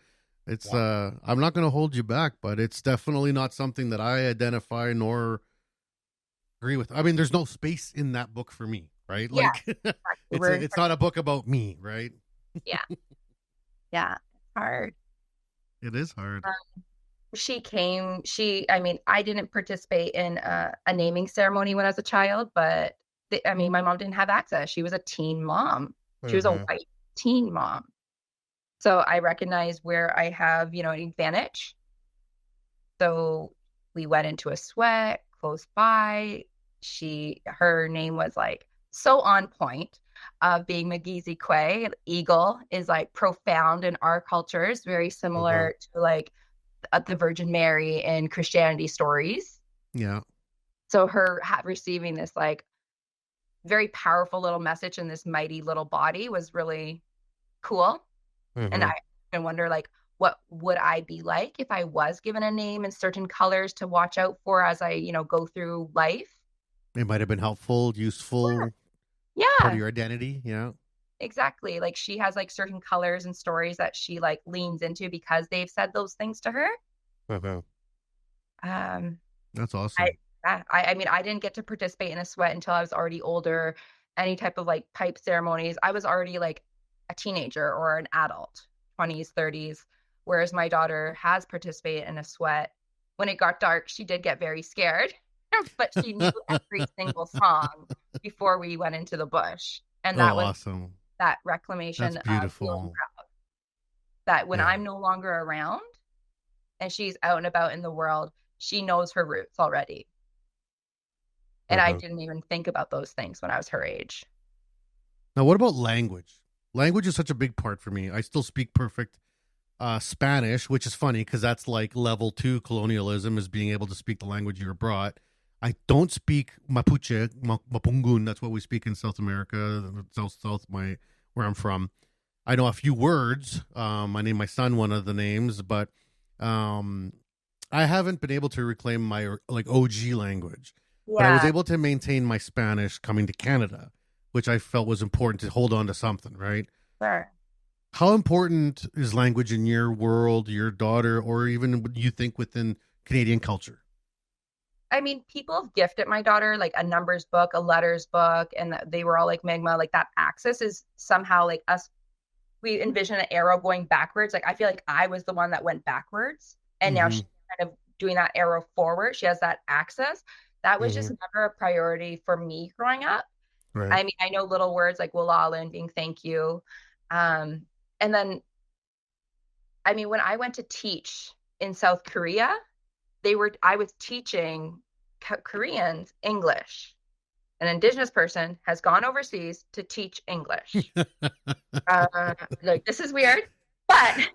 It's I'm not going to hold you back, but it's definitely not something that I identify nor agree with. I mean, there's no space in that book for me, right? Yeah, Like it's not a book about me, right? Yeah. It's hard. It is hard. I didn't participate in a naming ceremony when I was a child, but my mom didn't have access. She was a teen mom. She was a white teen mom. So I recognize where I have, an advantage. So we went into a sweat close by. Her name was like so on point of being Mik'gmaq. Eagle is like profound in our cultures, very similar to like the Virgin Mary in Christianity stories. Yeah. So her receiving this like very powerful little message in this mighty little body was really cool. And I wonder like, what would I be like if I was given a name and certain colors to watch out for as I, go through life? It might have been helpful, useful. Yeah. Part of your identity. Yeah. Exactly. Like she has like certain colors and stories that she like leans into because they've said those things to her. That's awesome. I didn't get to participate in a sweat until I was already older. Any type of like pipe ceremonies, I was already like a teenager or an adult, 20s, 30s. Whereas my daughter has participated in a sweat. When it got dark, she did get very scared, but she knew every single song before we went into the bush. And that was awesome. That reclamation. That's beautiful. That when I'm no longer around and she's out and about in the world, she knows her roots already. And I didn't even think about those things when I was her age. Now, what about language? Language is such a big part for me. I still speak perfect Spanish, which is funny because that's like level 2 colonialism, is being able to speak the language you were brought. I don't speak Mapuche, Mapungun. That's what we speak in South America, South, where I'm from. I know a few words. I named my son one of the names, but I haven't been able to reclaim my like OG language. Yeah. But I was able to maintain my Spanish coming to Canada, which I felt was important to hold on to something, right? Sure. How important is language in your world, your daughter, or even what you think within Canadian culture? I mean, people have gifted my daughter like a numbers book, a letters book, and they were all like Mi'kmaq. Like that axis is somehow like us. We envision an arrow going backwards. Like I feel like I was the one that went backwards, and now she's kind of doing that arrow forward. She has that axis. That was just never a priority for me growing up. Right. I mean, I know little words like "walala" and being thank you. And then, I mean, when I went to teach in South Korea, I was teaching Koreans English. An Indigenous person has gone overseas to teach English. Like, this is weird, but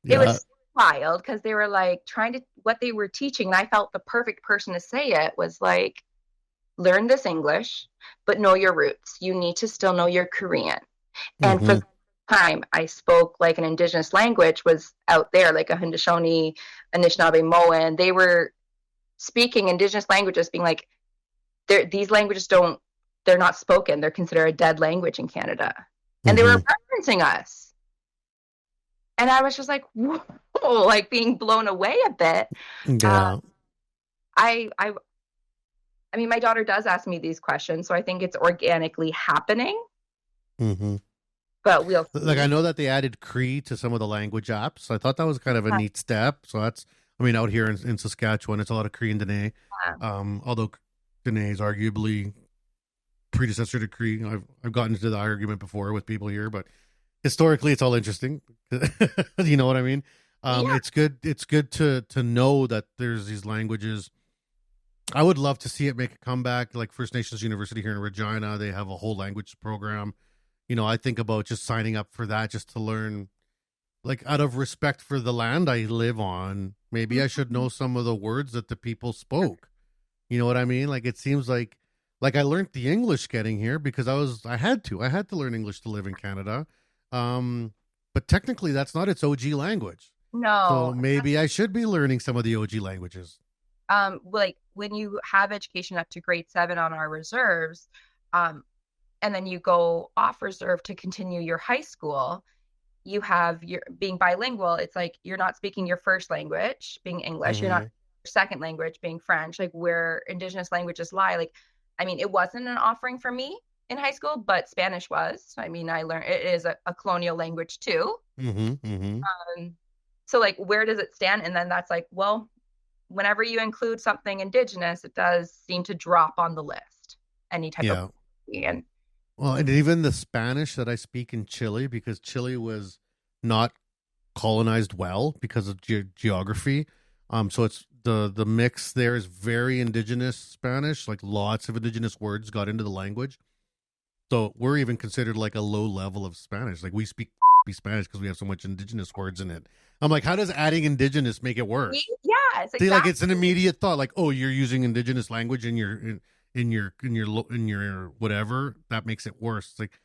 it was wild because they were like what they were teaching. And I felt the perfect person to say it was like, learn this English, but know your roots. You need to still know your Korean. And for the time I spoke like an Indigenous language was out there, like a Haudenosaunee, Anishinaabe, Moan. They were speaking Indigenous languages, being like, these languages they're not spoken. They're considered a dead language in Canada. And they were referencing us. And I was just like, whoa, like being blown away a bit. Yeah. I mean, my daughter does ask me these questions, so I think it's organically happening. But we'll see. Like, I know that they added Cree to some of the language apps. I thought that was kind of a neat step. So that's, I mean, out here in Saskatchewan, it's a lot of Cree and Dene. Although Dene is arguably predecessor to Cree. I've gotten into the argument before with people here, but historically it's all interesting. You know what I mean? It's good to know that there's these languages. I would love to see it make a comeback. Like First Nations University here in Regina, they have a whole language program. You know, I think about just signing up for that just to learn, like, out of respect for the land I live on. Maybe I should know some of the words that the people spoke. You know what I mean? Like, it seems like I learned the English getting here because I had to learn English to live in Canada. But technically that's not its OG language. No. So maybe I should be learning some of the OG languages. Like when you have education up to grade 7 on our reserves, and then you go off reserve to continue your high school, you have your being bilingual. It's like you're not speaking your first language being English. You're not your second language being French, like where Indigenous languages lie. Like, I mean, it wasn't an offering for me in high school, but Spanish was. I mean, I learned it is a colonial language too. So like, where does it stand? And then that's like, well, whenever you include something Indigenous, it does seem to drop on the list. Any type of and well, and even the Spanish that I speak in Chile, because Chile was not colonized well because of geography. So it's the mix there is very Indigenous Spanish, like lots of Indigenous words got into the language. So we're even considered like a low level of Spanish. Like we speak Spanish because we have so much Indigenous words in it. I'm like, how does adding Indigenous make it worse? Yeah, it's See, like it's an immediate thought, like, oh, you're using Indigenous language in your whatever, that makes it worse. It's like,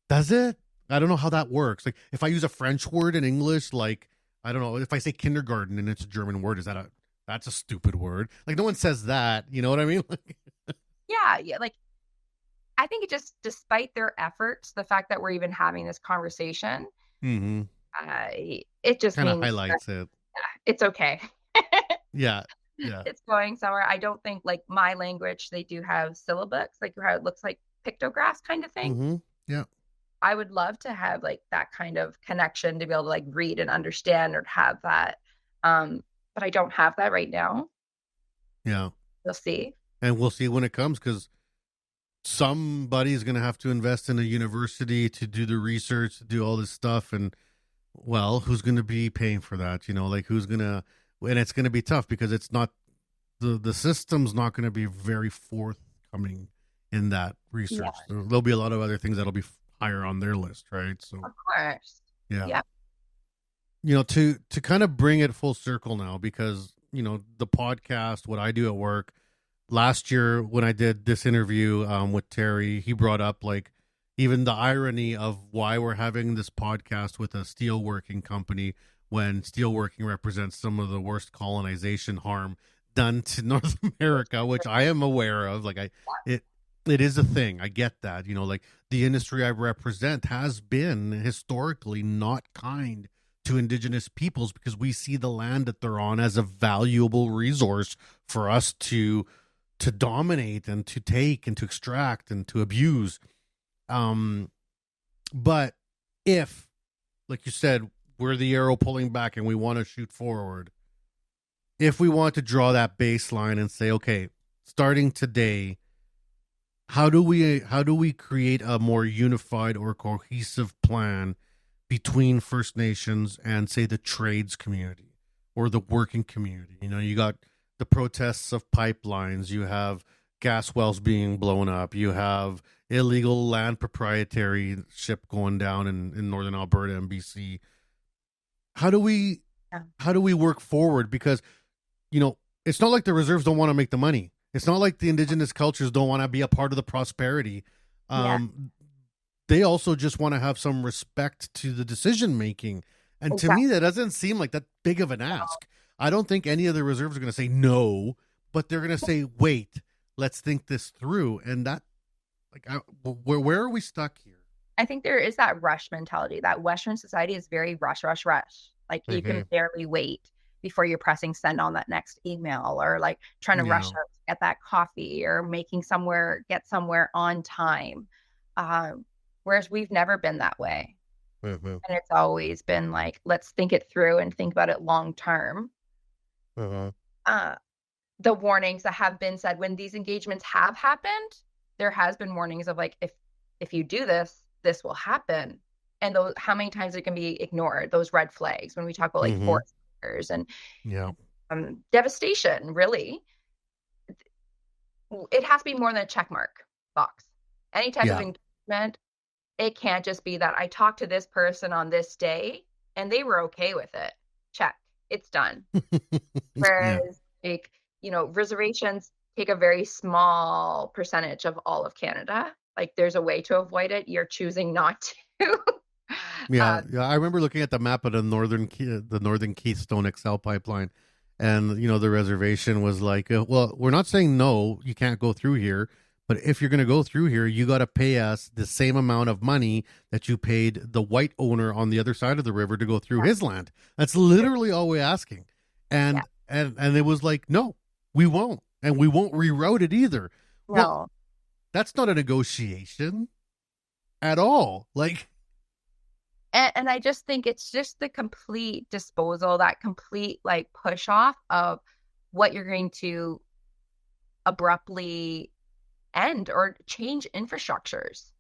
does it? I don't know how that works. Like if I use a French word in English, like I don't know, if I say kindergarten and it's a German word, that's a stupid word. Like no one says that, you know what I mean? yeah, like I think it just, despite their efforts, the fact that we're even having this conversation, it just kind of means highlights it. It's okay. Yeah. It's going somewhere. I don't think like my language, they do have syllabus, like how it looks like pictographs kind of thing. Yeah. I would love to have like that kind of connection to be able to like read and understand or have that. But I don't have that right now. Yeah. We'll see. And we'll see when it comes, because somebody's going to have to invest in a university to do the research, to do all this stuff. And well, who's going to be paying for that? You know, like who's going to, and it's going to be tough because it's not, the system's not going to be very forthcoming in that research. Yeah. There'll be a lot of other things that'll be higher on their list, right? So of course. Yeah. You know, to kind of bring it full circle now, because, you know, the podcast, what I do at work, last year when I did this interview with Terry, he brought up like even the irony of why we're having this podcast with a steelworking company when steelworking represents some of the worst colonization harm done to North America, which I am aware of. Like it is a thing. I get that, you know, like the industry I represent has been historically not kind to Indigenous peoples because we see the land that they're on as a valuable resource for us to dominate and to take and to extract and to abuse. But if, like you said, we're the arrow pulling back and we want to shoot forward, if we want to draw that baseline and say, okay, starting today, how do we create a more unified or cohesive plan between First Nations and, say, the trades community or the working community? You know, you got the protests of pipelines. You have gas wells being blown up. You have illegal land proprietorship going down in northern Alberta and BC. How do we work forward? Because, it's not like the reserves don't want to make the money. It's not like the Indigenous cultures don't want to be a part of the prosperity. They also just want to have some respect to the decision making. And to me, that doesn't seem like that big of an ask. I don't think any of the reserves are going to say no, but they're going to say, wait, let's think this through. And that, where are we stuck here? I think there is that rush mentality. That Western society is very rush, rush, rush. Like you can barely wait before you're pressing send on that next email, or like trying to rush out to get that coffee, or get somewhere on time. Whereas we've never been that way. And it's always been like, let's think it through and think about it long term. The warnings that have been said when these engagements have happened, there has been warnings of like, if you do this, this will happen. And those, how many times it can be ignored, those red flags when we talk about like forest fires and devastation. Really, it has to be more than a check mark box. Any type of engagement, it can't just be that I talked to this person on this day and they were okay with it. Check, it's done. Whereas reservations take a very small percentage of all of Canada. Like there's a way to avoid it. You're choosing not to. I remember looking at the map of the northern Keystone XL pipeline, and the reservation was like, well, we're not saying no, you can't go through here, but if you're going to go through here, you got to pay us the same amount of money that you paid the white owner on the other side of the river to go through his land. That's literally all we're asking. And it was like, no, we won't, and we won't reroute it either. No. Well, that's not a negotiation at all. Like. And I just think it's just the complete disposal, that complete like push off of what you're going to abruptly end or change infrastructures.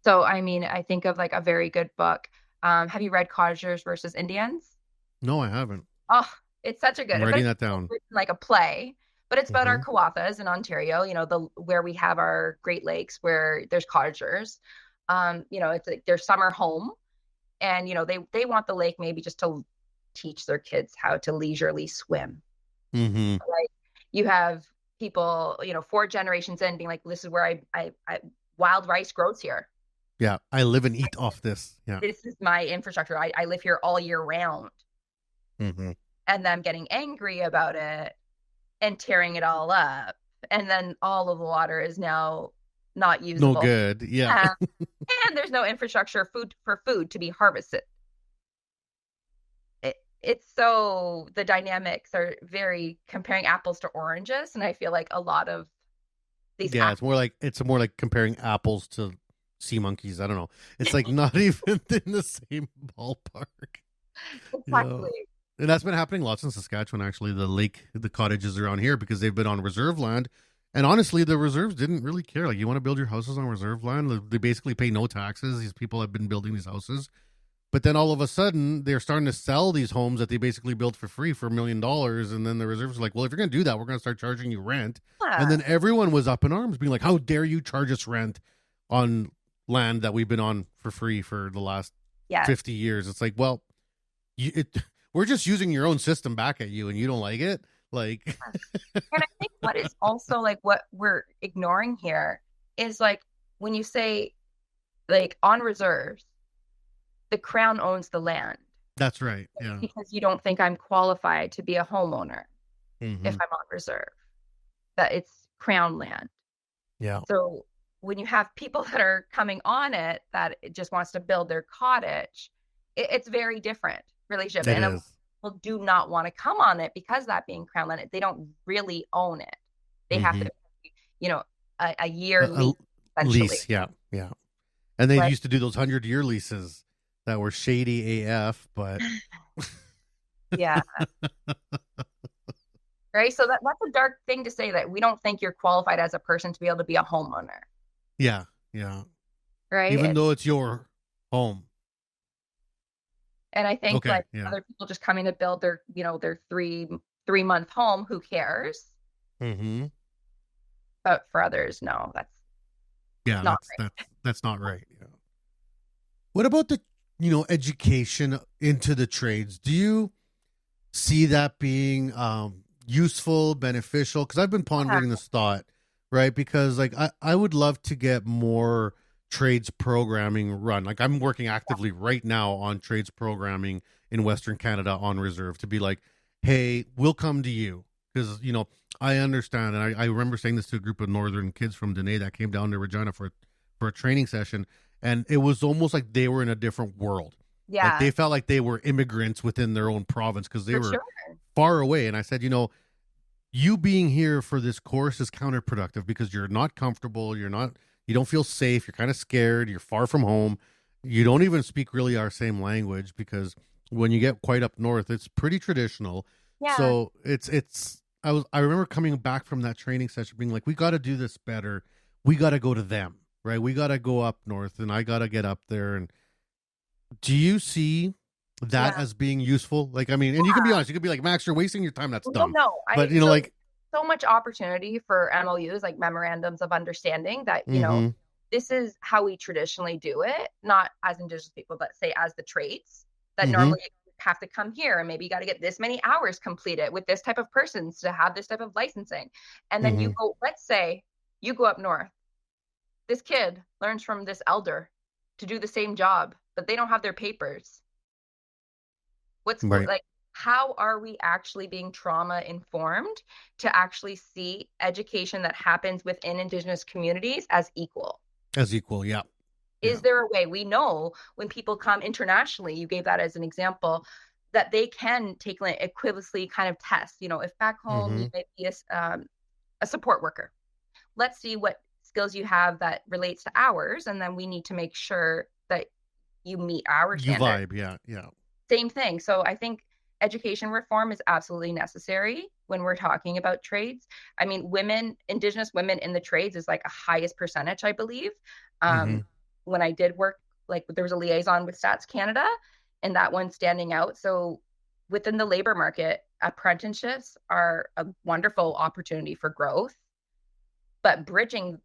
So, I mean, I think of like a very good book. Have you read Cottagers versus Indians? No, I haven't. Oh, it's such a good. I'm writing that down. Like a play, but it's about our Kawathas in Ontario. Where we have our Great Lakes, where there's cottagers. It's like their summer home, and they want the lake maybe just to teach their kids how to leisurely swim. Like you have people, 4 generations in being like, this is where I wild rice grows here. Yeah, I live and eat off this. Yeah, this is my infrastructure. I live here all year round. And them getting angry about it and tearing it all up, and then all of the water is now not usable. No good. Yeah. And there's no infrastructure for food to be harvested. It's so, the dynamics are very comparing apples to oranges, and I feel like a lot of these it's more like comparing apples to sea monkeys. I don't know. It's like not even in the same ballpark. Exactly. And that's been happening lots in Saskatchewan, actually. The cottages around here, because they've been on reserve land. And honestly, the reserves didn't really care. Like, you want to build your houses on reserve land? They basically pay no taxes. These people have been building these houses. But then all of a sudden, they're starting to sell these homes that they basically built for free for $1 million. And then the reserves are like, well, if you're going to do that, we're going to start charging you rent. And then everyone was up in arms, being like, how dare you charge us rent on land that we've been on for free for the last 50 years? It's like, well, we're just using your own system back at you, and you don't like it. Like, and I think what is also like what we're ignoring here is like when you say like on reserves, the Crown owns the land. That's right. Yeah. Because you don't think I'm qualified to be a homeowner if I'm on reserve. That it's Crown land. Yeah. So when you have people that are coming on it that it just wants to build their cottage, it's very different relationship. It and is. People do not want to come on it because that being Crown land, they don't really own it. They have to, a year lease. Lease, yeah. And they used to do those 100-year leases that were shady AF, but yeah. Right. So that's a dark thing to say, that we don't think you're qualified as a person to be able to be a homeowner. Yeah. Right. Even though it's your home. And I think other people just coming to build their, their three 3-month home, who cares? Mm-hmm. But for others, no, that's Yeah, not that's not right. Yeah. What about the education into the trades? Do you see that being useful, beneficial? Because I've been right. pondering this thought, right? Because like I would love to get more trades programming run. Like I'm working actively right now on trades programming in Western Canada on reserve to be like, hey, we'll come to you because I understand, and I remember saying this to a group of northern kids from Dene that came down to Regina for a training session, and it was almost like they were in a different world. Like Yeah, they felt like they were immigrants within their own province because they for were sure. far away. And I said, you being here for this course is counterproductive because you're not comfortable. You don't feel safe. You're kind of scared. You're far from home. You don't even speak really our same language because when you get quite up north, it's pretty traditional. Yeah. So I remember coming back from that training session being like, we got to do this better. We got to go to them, right? We got to go up north and I got to get up there. And do you see that as being useful? Like, I mean, and you can be honest, you could be like, Max, you're wasting your time. That's dumb. No, But so much opportunity for MOUs, like memorandums of understanding, that mm-hmm. This is how we traditionally do it, not as Indigenous people, but say as the trades that Mm-hmm. normally have to come here, and maybe you got to get this many hours completed with this type of persons to have this type of licensing. And then you go, let's say you go up north, this kid learns from this elder to do the same job, but they don't have their papers. What's right. like, how are we actually being trauma informed to actually see education that happens within Indigenous communities as equal? As equal, yeah. Is there a way? We know when people come internationally, you gave that as an example, that they can take like equivalency kind of tests. If back home you might be a support worker, let's see what skills you have that relates to ours, and then we need to make sure that you meet our standards. You vibe, yeah. Same thing. So I think education reform is absolutely necessary when we're talking about trades. I mean, Indigenous women in the trades is like a highest percentage, I believe. When I did work, like there was a liaison with Stats Canada, and that one's standing out. So within the labor market, apprenticeships are a wonderful opportunity for growth, but bridging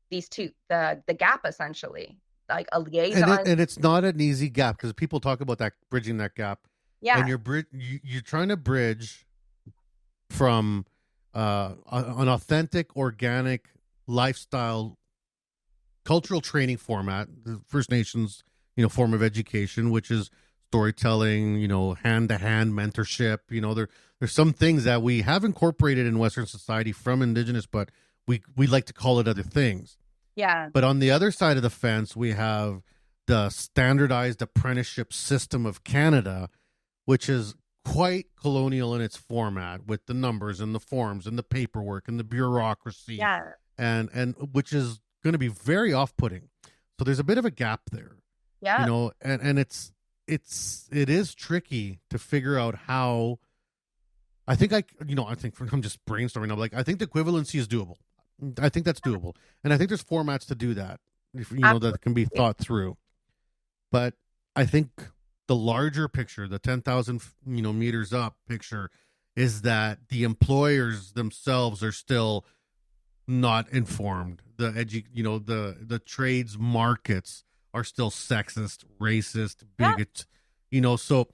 these two, the gap essentially, like a liaison. And it's not an easy gap because people talk about that bridging that gap. Yeah. And you're trying to bridge from an authentic, organic lifestyle, cultural training format, the First Nations, form of education, which is storytelling, hand-to-hand mentorship. There's some things that we have incorporated in Western society from Indigenous, but we like to call it other things. Yeah. But on the other side of the fence, we have the standardized apprenticeship system of Canada, which is quite colonial in its format with the numbers and the forms and the paperwork and the bureaucracy. Yeah. And which is going to be very off-putting. So there's a bit of a gap there. Yeah. And it is tricky to figure out how. I think I'm just brainstorming. I'm like, I think the equivalency is doable. I think that's doable. And I think there's formats to do that, that can be thought through. But I think the larger picture, the 10,000, meters up picture, is that the employers themselves are still not informed. The trades markets are still sexist, racist, bigot. So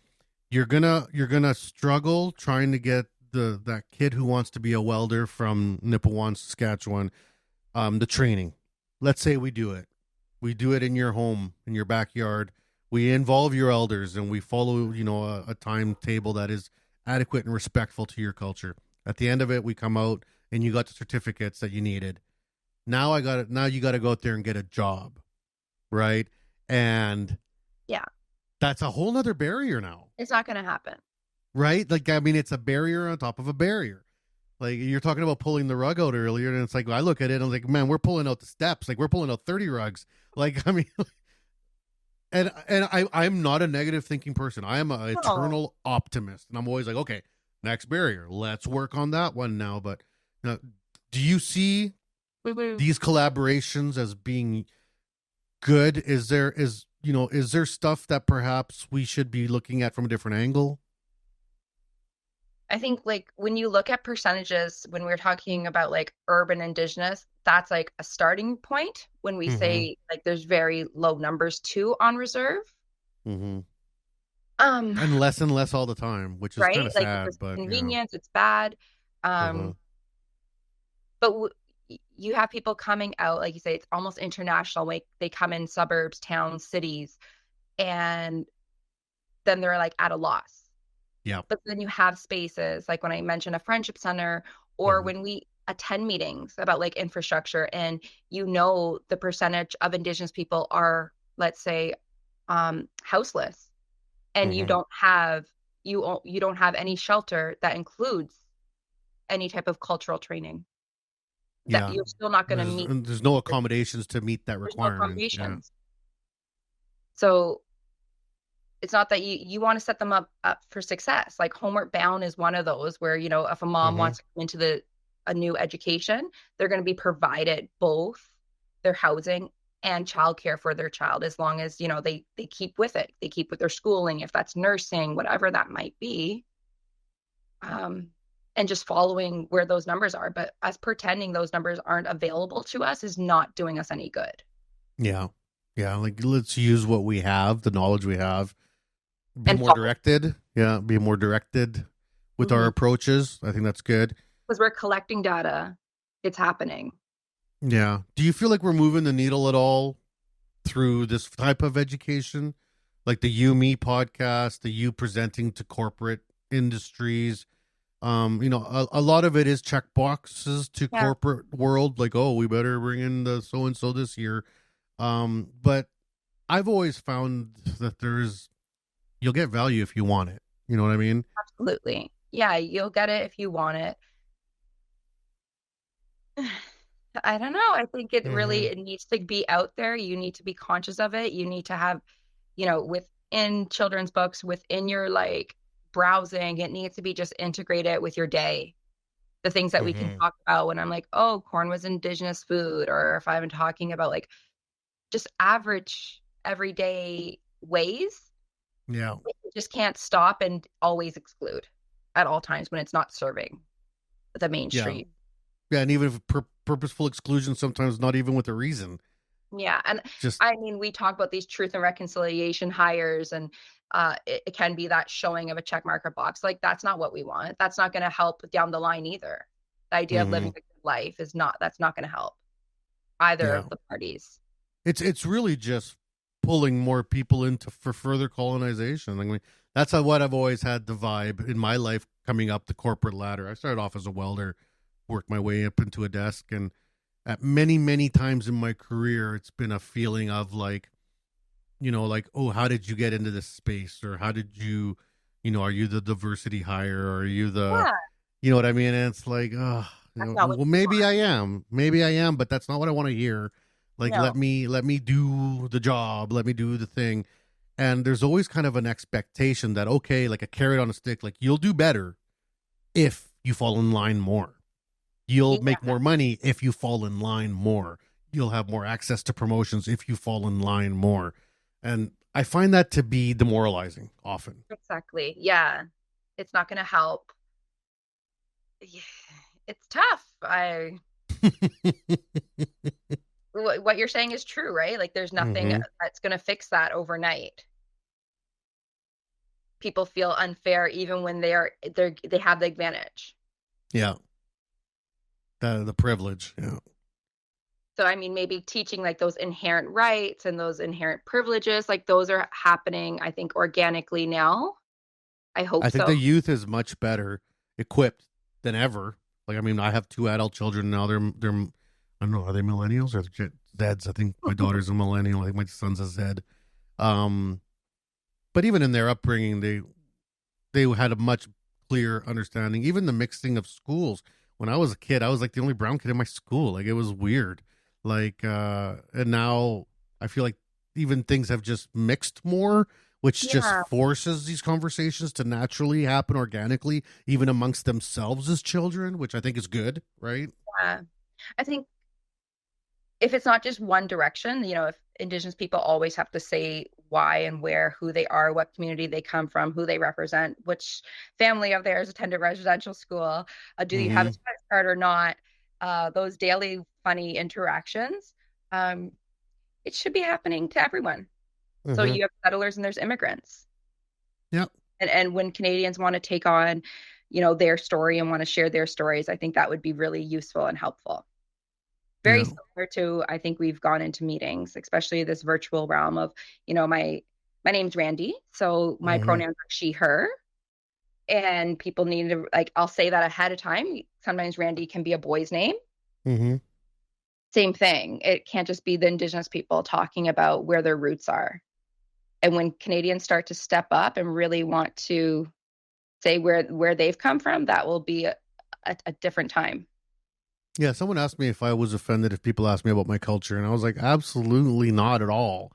you're gonna struggle trying to get that kid who wants to be a welder from Nipawin, Saskatchewan, the training. Let's say we do it in your home, in your backyard. We involve your elders and we follow, a timetable that is adequate and respectful to your culture. At the end of it, we come out and you got the certificates that you needed. Now you got to go out there and get a job, right? And yeah, that's a whole nother barrier now. It's not going to happen. Right? Like, I mean, it's a barrier on top of a barrier. Like, you're talking about pulling the rug out earlier, and it's like, I look at it, and I'm like, man, we're pulling out the steps. Like, we're pulling out 30 rugs. Like, I mean, and I'm not a negative thinking person. I am an eternal optimist. And I'm always like, okay, next barrier. Let's work on that one now. But now, do you see these collaborations as being good? Is there stuff that perhaps we should be looking at from a different angle? I think like when you look at percentages, when we're talking about like urban Indigenous, that's like a starting point when we say like there's very low numbers too on reserve. And Um, less all the time, which is kind right? of Like sad, it's but convenience, it's bad. uh-huh. But you have people coming out, like you say, it's almost international. Like they come in suburbs, towns, cities, and then they're like at a loss. Yeah. But then you have spaces like when I mentioned a friendship center, or when we attend meetings about like infrastructure, and the percentage of Indigenous people are, let's say, houseless, and you don't have any shelter that includes any type of cultural training. That Yeah. you're still not going to meet. There's no accommodations to meet that There's no requirement. Yeah. accommodations. So it's not that you want to set them up for success. Like Homeward Bound is one of those where, if a mom wants to come into a new education, they're going to be provided both their housing and childcare for their child, as long as, they keep with it. They keep with their schooling, if that's nursing, whatever that might be. And just following where those numbers are. But us pretending those numbers aren't available to us is not doing us any good. Yeah. Yeah. Like, let's use what we have, the knowledge we have, be And more directed. Yeah. Be more directed with our approaches. I think that's good. Because we're collecting data. It's happening. Yeah. Do you feel like we're moving the needle at all through this type of education? Like the You Me podcast, the you presenting to corporate industries. A lot of it is check boxes to corporate world, like, oh, we better bring in the so and so this year. But I've always found that you'll get value if you want it. You know what I mean? Absolutely. Yeah, you'll get it if you want it. I don't know. I think it needs to be out there. You need to be conscious of it. You need to have, within children's books, within your like browsing, it needs to be just integrated with your day. The things that we can talk about when I'm like, oh, corn was Indigenous food, or if I'm talking about like just average everyday ways. Yeah. You just can't stop and always exclude at all times when it's not serving the mainstream. Yeah, and even if purposeful exclusion, sometimes not even with a reason. Yeah, and we talk about these truth and reconciliation hires, and it can be that showing of a check marker box. Like, that's not what we want. That's not going to help down the line either. The idea of living a good life that's not going to help either of the parties. It's really just pulling more people for further colonization. I mean, that's what I've always had the vibe in my life coming up the corporate ladder. I started off as a welder, worked my way up into a desk, and at many, many times in my career, it's been a feeling of like, like, oh, how did you get into this space? Or how did you, are you the diversity hire? Or are you you know what I mean? And it's like, oh, well, maybe I am, but that's not what I want to hear. Like, let me do the job. Let me do the thing. And there's always kind of an expectation that, okay, like a carrot on a stick, like you'll do better if you fall in line more. You'll make more money if you fall in line more. You'll have more access to promotions if you fall in line more. And I find that to be demoralizing often. Exactly. Yeah. It's not going to help. Yeah. It's tough. What you're saying is true, right? Like, there's nothing that's going to fix that overnight. People feel unfair even when they have the advantage. Yeah. The privilege. Yeah. So, I mean, maybe teaching like those inherent rights and those inherent privileges, like those are happening, I think, organically now. I hope so. I think the youth is much better equipped than ever. Like, I mean, I have 2 adult children now. They're I don't know, are they millennials or Zeds? I think my daughter's a millennial. I think my son's a Zed. But even in their upbringing, they had a much clearer understanding. Even the mixing of schools. When I was a kid, I was like the only brown kid in my school. Like, it was weird. Like, and now I feel like even things have just mixed more, which just forces these conversations to naturally happen organically, even amongst themselves as children, which I think is good, right? Yeah. I think if it's not just one direction, if Indigenous people always have to say why and where, who they are, what community they come from, who they represent, which family of theirs attended residential school, do you have a tax card or not, those daily funny interactions. It should be happening to everyone. So you have settlers and there's immigrants. Yep. And when Canadians want to take on, their story and want to share their stories, I think that would be really useful and helpful. Very similar to, I think we've gone into meetings, especially this virtual realm of, my name's Randi, so my pronouns are she, her. And people need to, I'll say that ahead of time. Sometimes Randi can be a boy's name. Same thing. It can't just be the Indigenous people talking about where their roots are. And when Canadians start to step up and really want to say where they've come from, that will be a different time. Yeah, someone asked me if I was offended if people asked me about my culture, and I was like, absolutely not at all.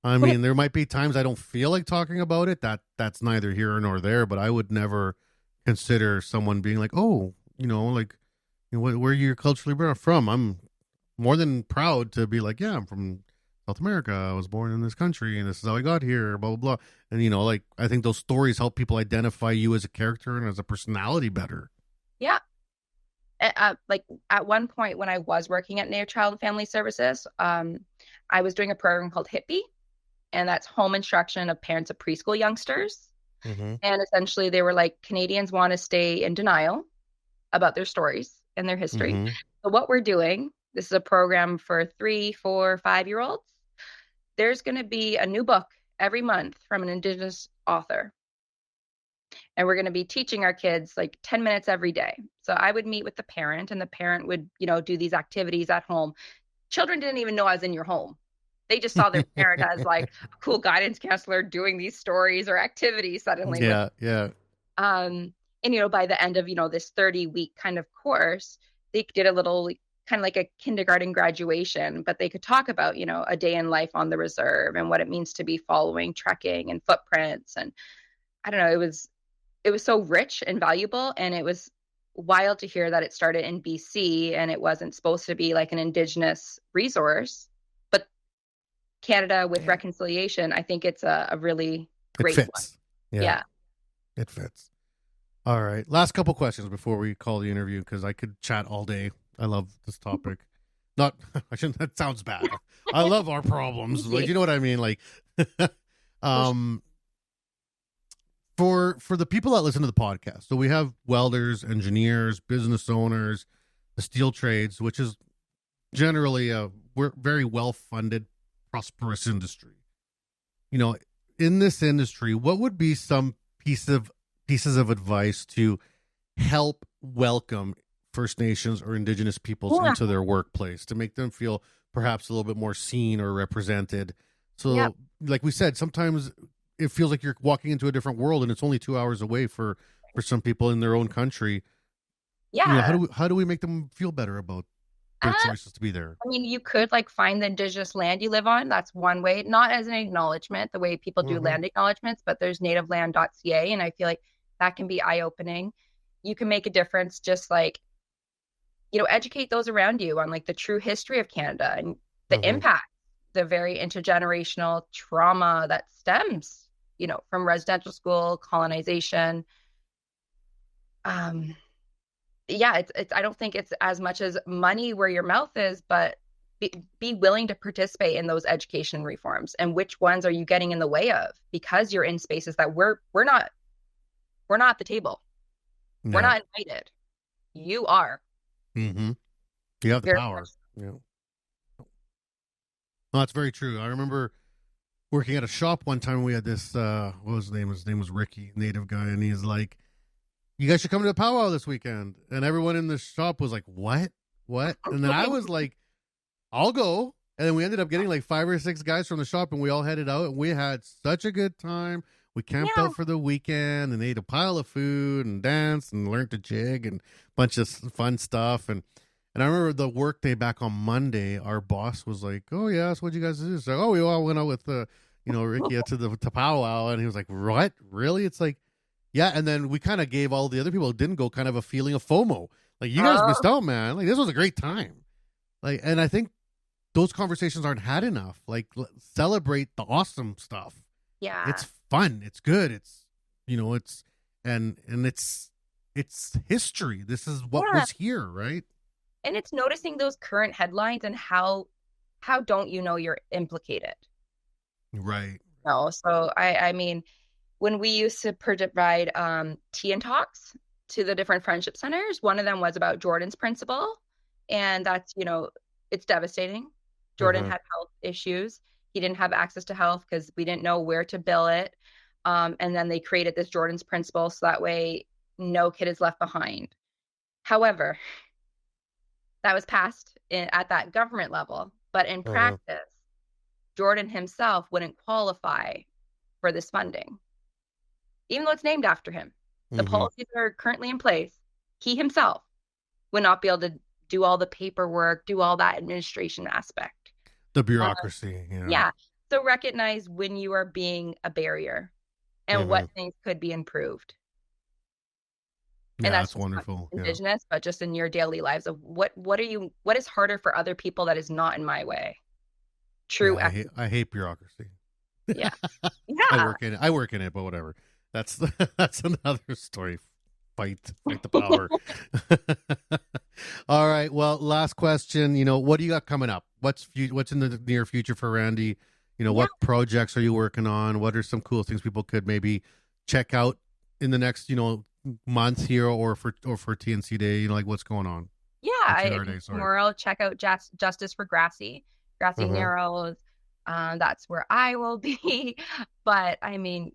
I mean, there might be times I don't feel like talking about it. That's neither here nor there, but I would never consider someone being like, oh, where you're culturally from. I'm more than proud to be like, yeah, I'm from South America. I was born in this country, and this is how I got here, blah, blah, blah. And, I think those stories help people identify you as a character and as a personality better. Yeah. At one point when I was working at Native Child and Family Services, I was doing a program called HIPPY, and that's home instruction of parents of preschool youngsters. And essentially they were like, Canadians want to stay in denial about their stories and their history. So what we're doing, this is a program for 3, 4, 5-year-olds. There's going to be a new book every month from an Indigenous author. And we're going to be teaching our kids 10 minutes every day. So I would meet with the parent, and the parent would, do these activities at home. Children didn't even know I was in your home. They just saw their parent as a cool guidance counselor doing these stories or activities suddenly. Yeah. And, by the end of, this 30-week kind of course, they did a little kind of like a kindergarten graduation, but they could talk about, a day in life on the reserve and what it means to be following trekking and footprints. And I don't know, it was so rich and valuable, and it was wild to hear that it started in BC and it wasn't supposed to be an Indigenous resource, but Canada with reconciliation, I think it's a really great one. Yeah. It fits. All right. Last couple questions before we call the interview, because I could chat all day. I love this topic. Not, I shouldn't, that sounds bad. I love our problems. You know what I mean? For the people that listen to the podcast, so we have welders, engineers, business owners, the steel trades, which is generally we're very well-funded, prosperous industry. In this industry, what would be some pieces of advice to help welcome First Nations or Indigenous peoples into their workplace, to make them feel perhaps a little bit more seen or represented? So, like we said, sometimes it feels like you're walking into a different world, and it's only 2 hours away for some people in their own country. Yeah. How do we make them feel better about their choices to be there? I mean, you could find the Indigenous land you live on. That's one way, not as an acknowledgement, the way people do land acknowledgements, but there's nativeland.ca, and I feel like that can be eye-opening. You can make a difference, just educate those around you on the true history of Canada and the impact, the very intergenerational trauma that stems, from residential school, colonization. It's I don't think it's as much as money where your mouth is, but be willing to participate in those education reforms, and which ones are you getting in the way of because you're in spaces that we're not at the table. No. We're not invited. You are. You have the power. Yeah. No, that's very true. I remember working at a shop one time. We had this, what was his name? His name was Ricky, native guy. And he's like, you guys should come to the powwow this weekend. And everyone in the shop was like, what? And then I was like, I'll go. And then we ended up getting 5 or 6 guys from the shop, and we all headed out, and we had such a good time. We camped out for the weekend and ate a pile of food and danced and learned to jig and a bunch of fun stuff. And I remember the work day back on Monday, our boss was like, oh, yeah, so what'd you guys do? So, we all went out with, Ricky to powwow. And he was like, what? Really? It's like, yeah. And then we kind of gave all the other people who didn't go kind of a feeling of FOMO. You guys missed out, man. This was a great time. And I think those conversations aren't had enough. Like, celebrate the awesome stuff. Yeah. It's fun. It's good. It's, it's, and it's history. This is what was here, right? And it's noticing those current headlines and how don't you know you're implicated? Right. No. So I mean, when we used to provide tea and talks to the different friendship centers, one of them was about Jordan's principle. And that's, it's devastating. Jordan had health issues. He didn't have access to health because we didn't know where to bill it. And then they created this Jordan's principle so that way no kid is left behind. However, that was passed at that government level. But in practice, Jordan himself wouldn't qualify for this funding, even though it's named after him. The policies that are currently in place, he himself would not be able to do all the paperwork, do all that administration aspect. The bureaucracy. Yeah. So recognize when you are being a barrier and what things could be improved. Yeah, and that's wonderful. Indigenous, but just in your daily lives of what is harder for other people that is not in my way. True. Yeah, I hate bureaucracy. Yeah. I work in it, but whatever. That's another story. Fight the power. All right. Well, last question. What do you got coming up? What's in the near future for Randy? What projects are you working on? What are some cool things people could maybe check out in the next, month here or for TNC Day? Like, what's going on? Yeah. Tomorrow, check out Justice for Grassy Narrows. That's where I will be. But I mean,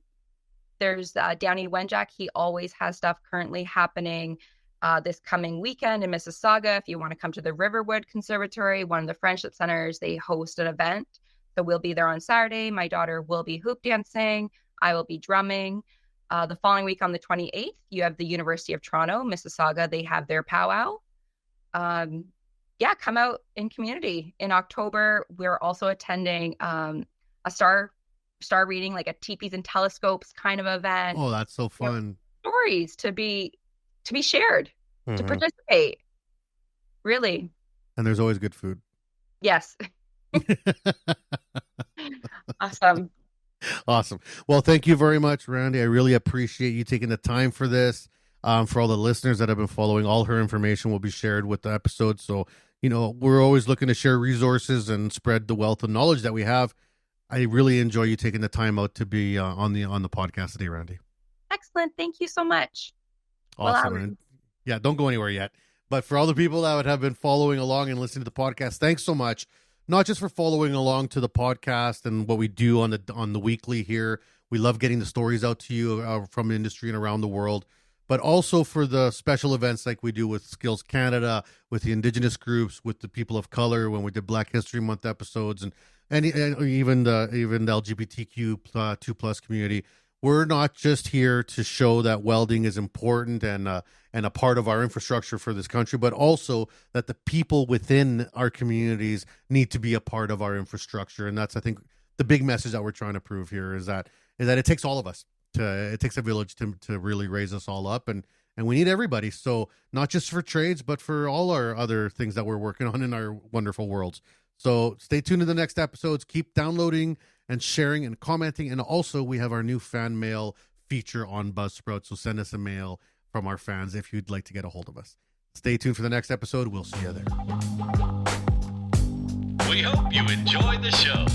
there's Downey Wenjack. He always has stuff currently happening this coming weekend in Mississauga. If you want to come to the Riverwood Conservatory, one of the friendship centers, they host an event. So we'll be there on Saturday. My daughter will be hoop dancing. I will be drumming. The following week on the 28th, you have the University of Toronto, Mississauga. They have their powwow. Come out in community. In October, we're also attending a star reading, like a teepees and telescopes kind of event. Oh, that's so fun. Stories to be shared, to participate. Really. And there's always good food. Yes. Awesome. Awesome. Well, thank you very much, Randy. I really appreciate you taking the time for this. For all the listeners that have been following, all her information will be shared with the episode. So, we're always looking to share resources and spread the wealth of knowledge that we have. I really enjoy you taking the time out to be on the podcast today, Randy. Excellent. Thank you so much. Awesome. Well, don't go anywhere yet. But for all the people that would have been following along and listening to the podcast, thanks so much. Not just for following along to the podcast and what we do on the weekly here. We love getting the stories out to you from the industry and around the world, but also for the special events like we do with Skills Canada, with the Indigenous groups, with the people of color when we did Black History Month episodes, and even the LGBTQ 2+ community. We're not just here to show that welding is important and a part of our infrastructure for this country, but also that the people within our communities need to be a part of our infrastructure. And that's, I think, the big message that we're trying to prove here is that it takes all of us. It takes a village to really raise us all up, and we need everybody. So not just for trades, but for all our other things that we're working on in our wonderful worlds. So stay tuned to the next episodes. Keep downloading and sharing and commenting. And also, we have our new fan mail feature on Buzzsprout. So send us a mail from our fans if you'd like to get a hold of us. Stay tuned for the next episode. We'll see you there. We hope you enjoy the show.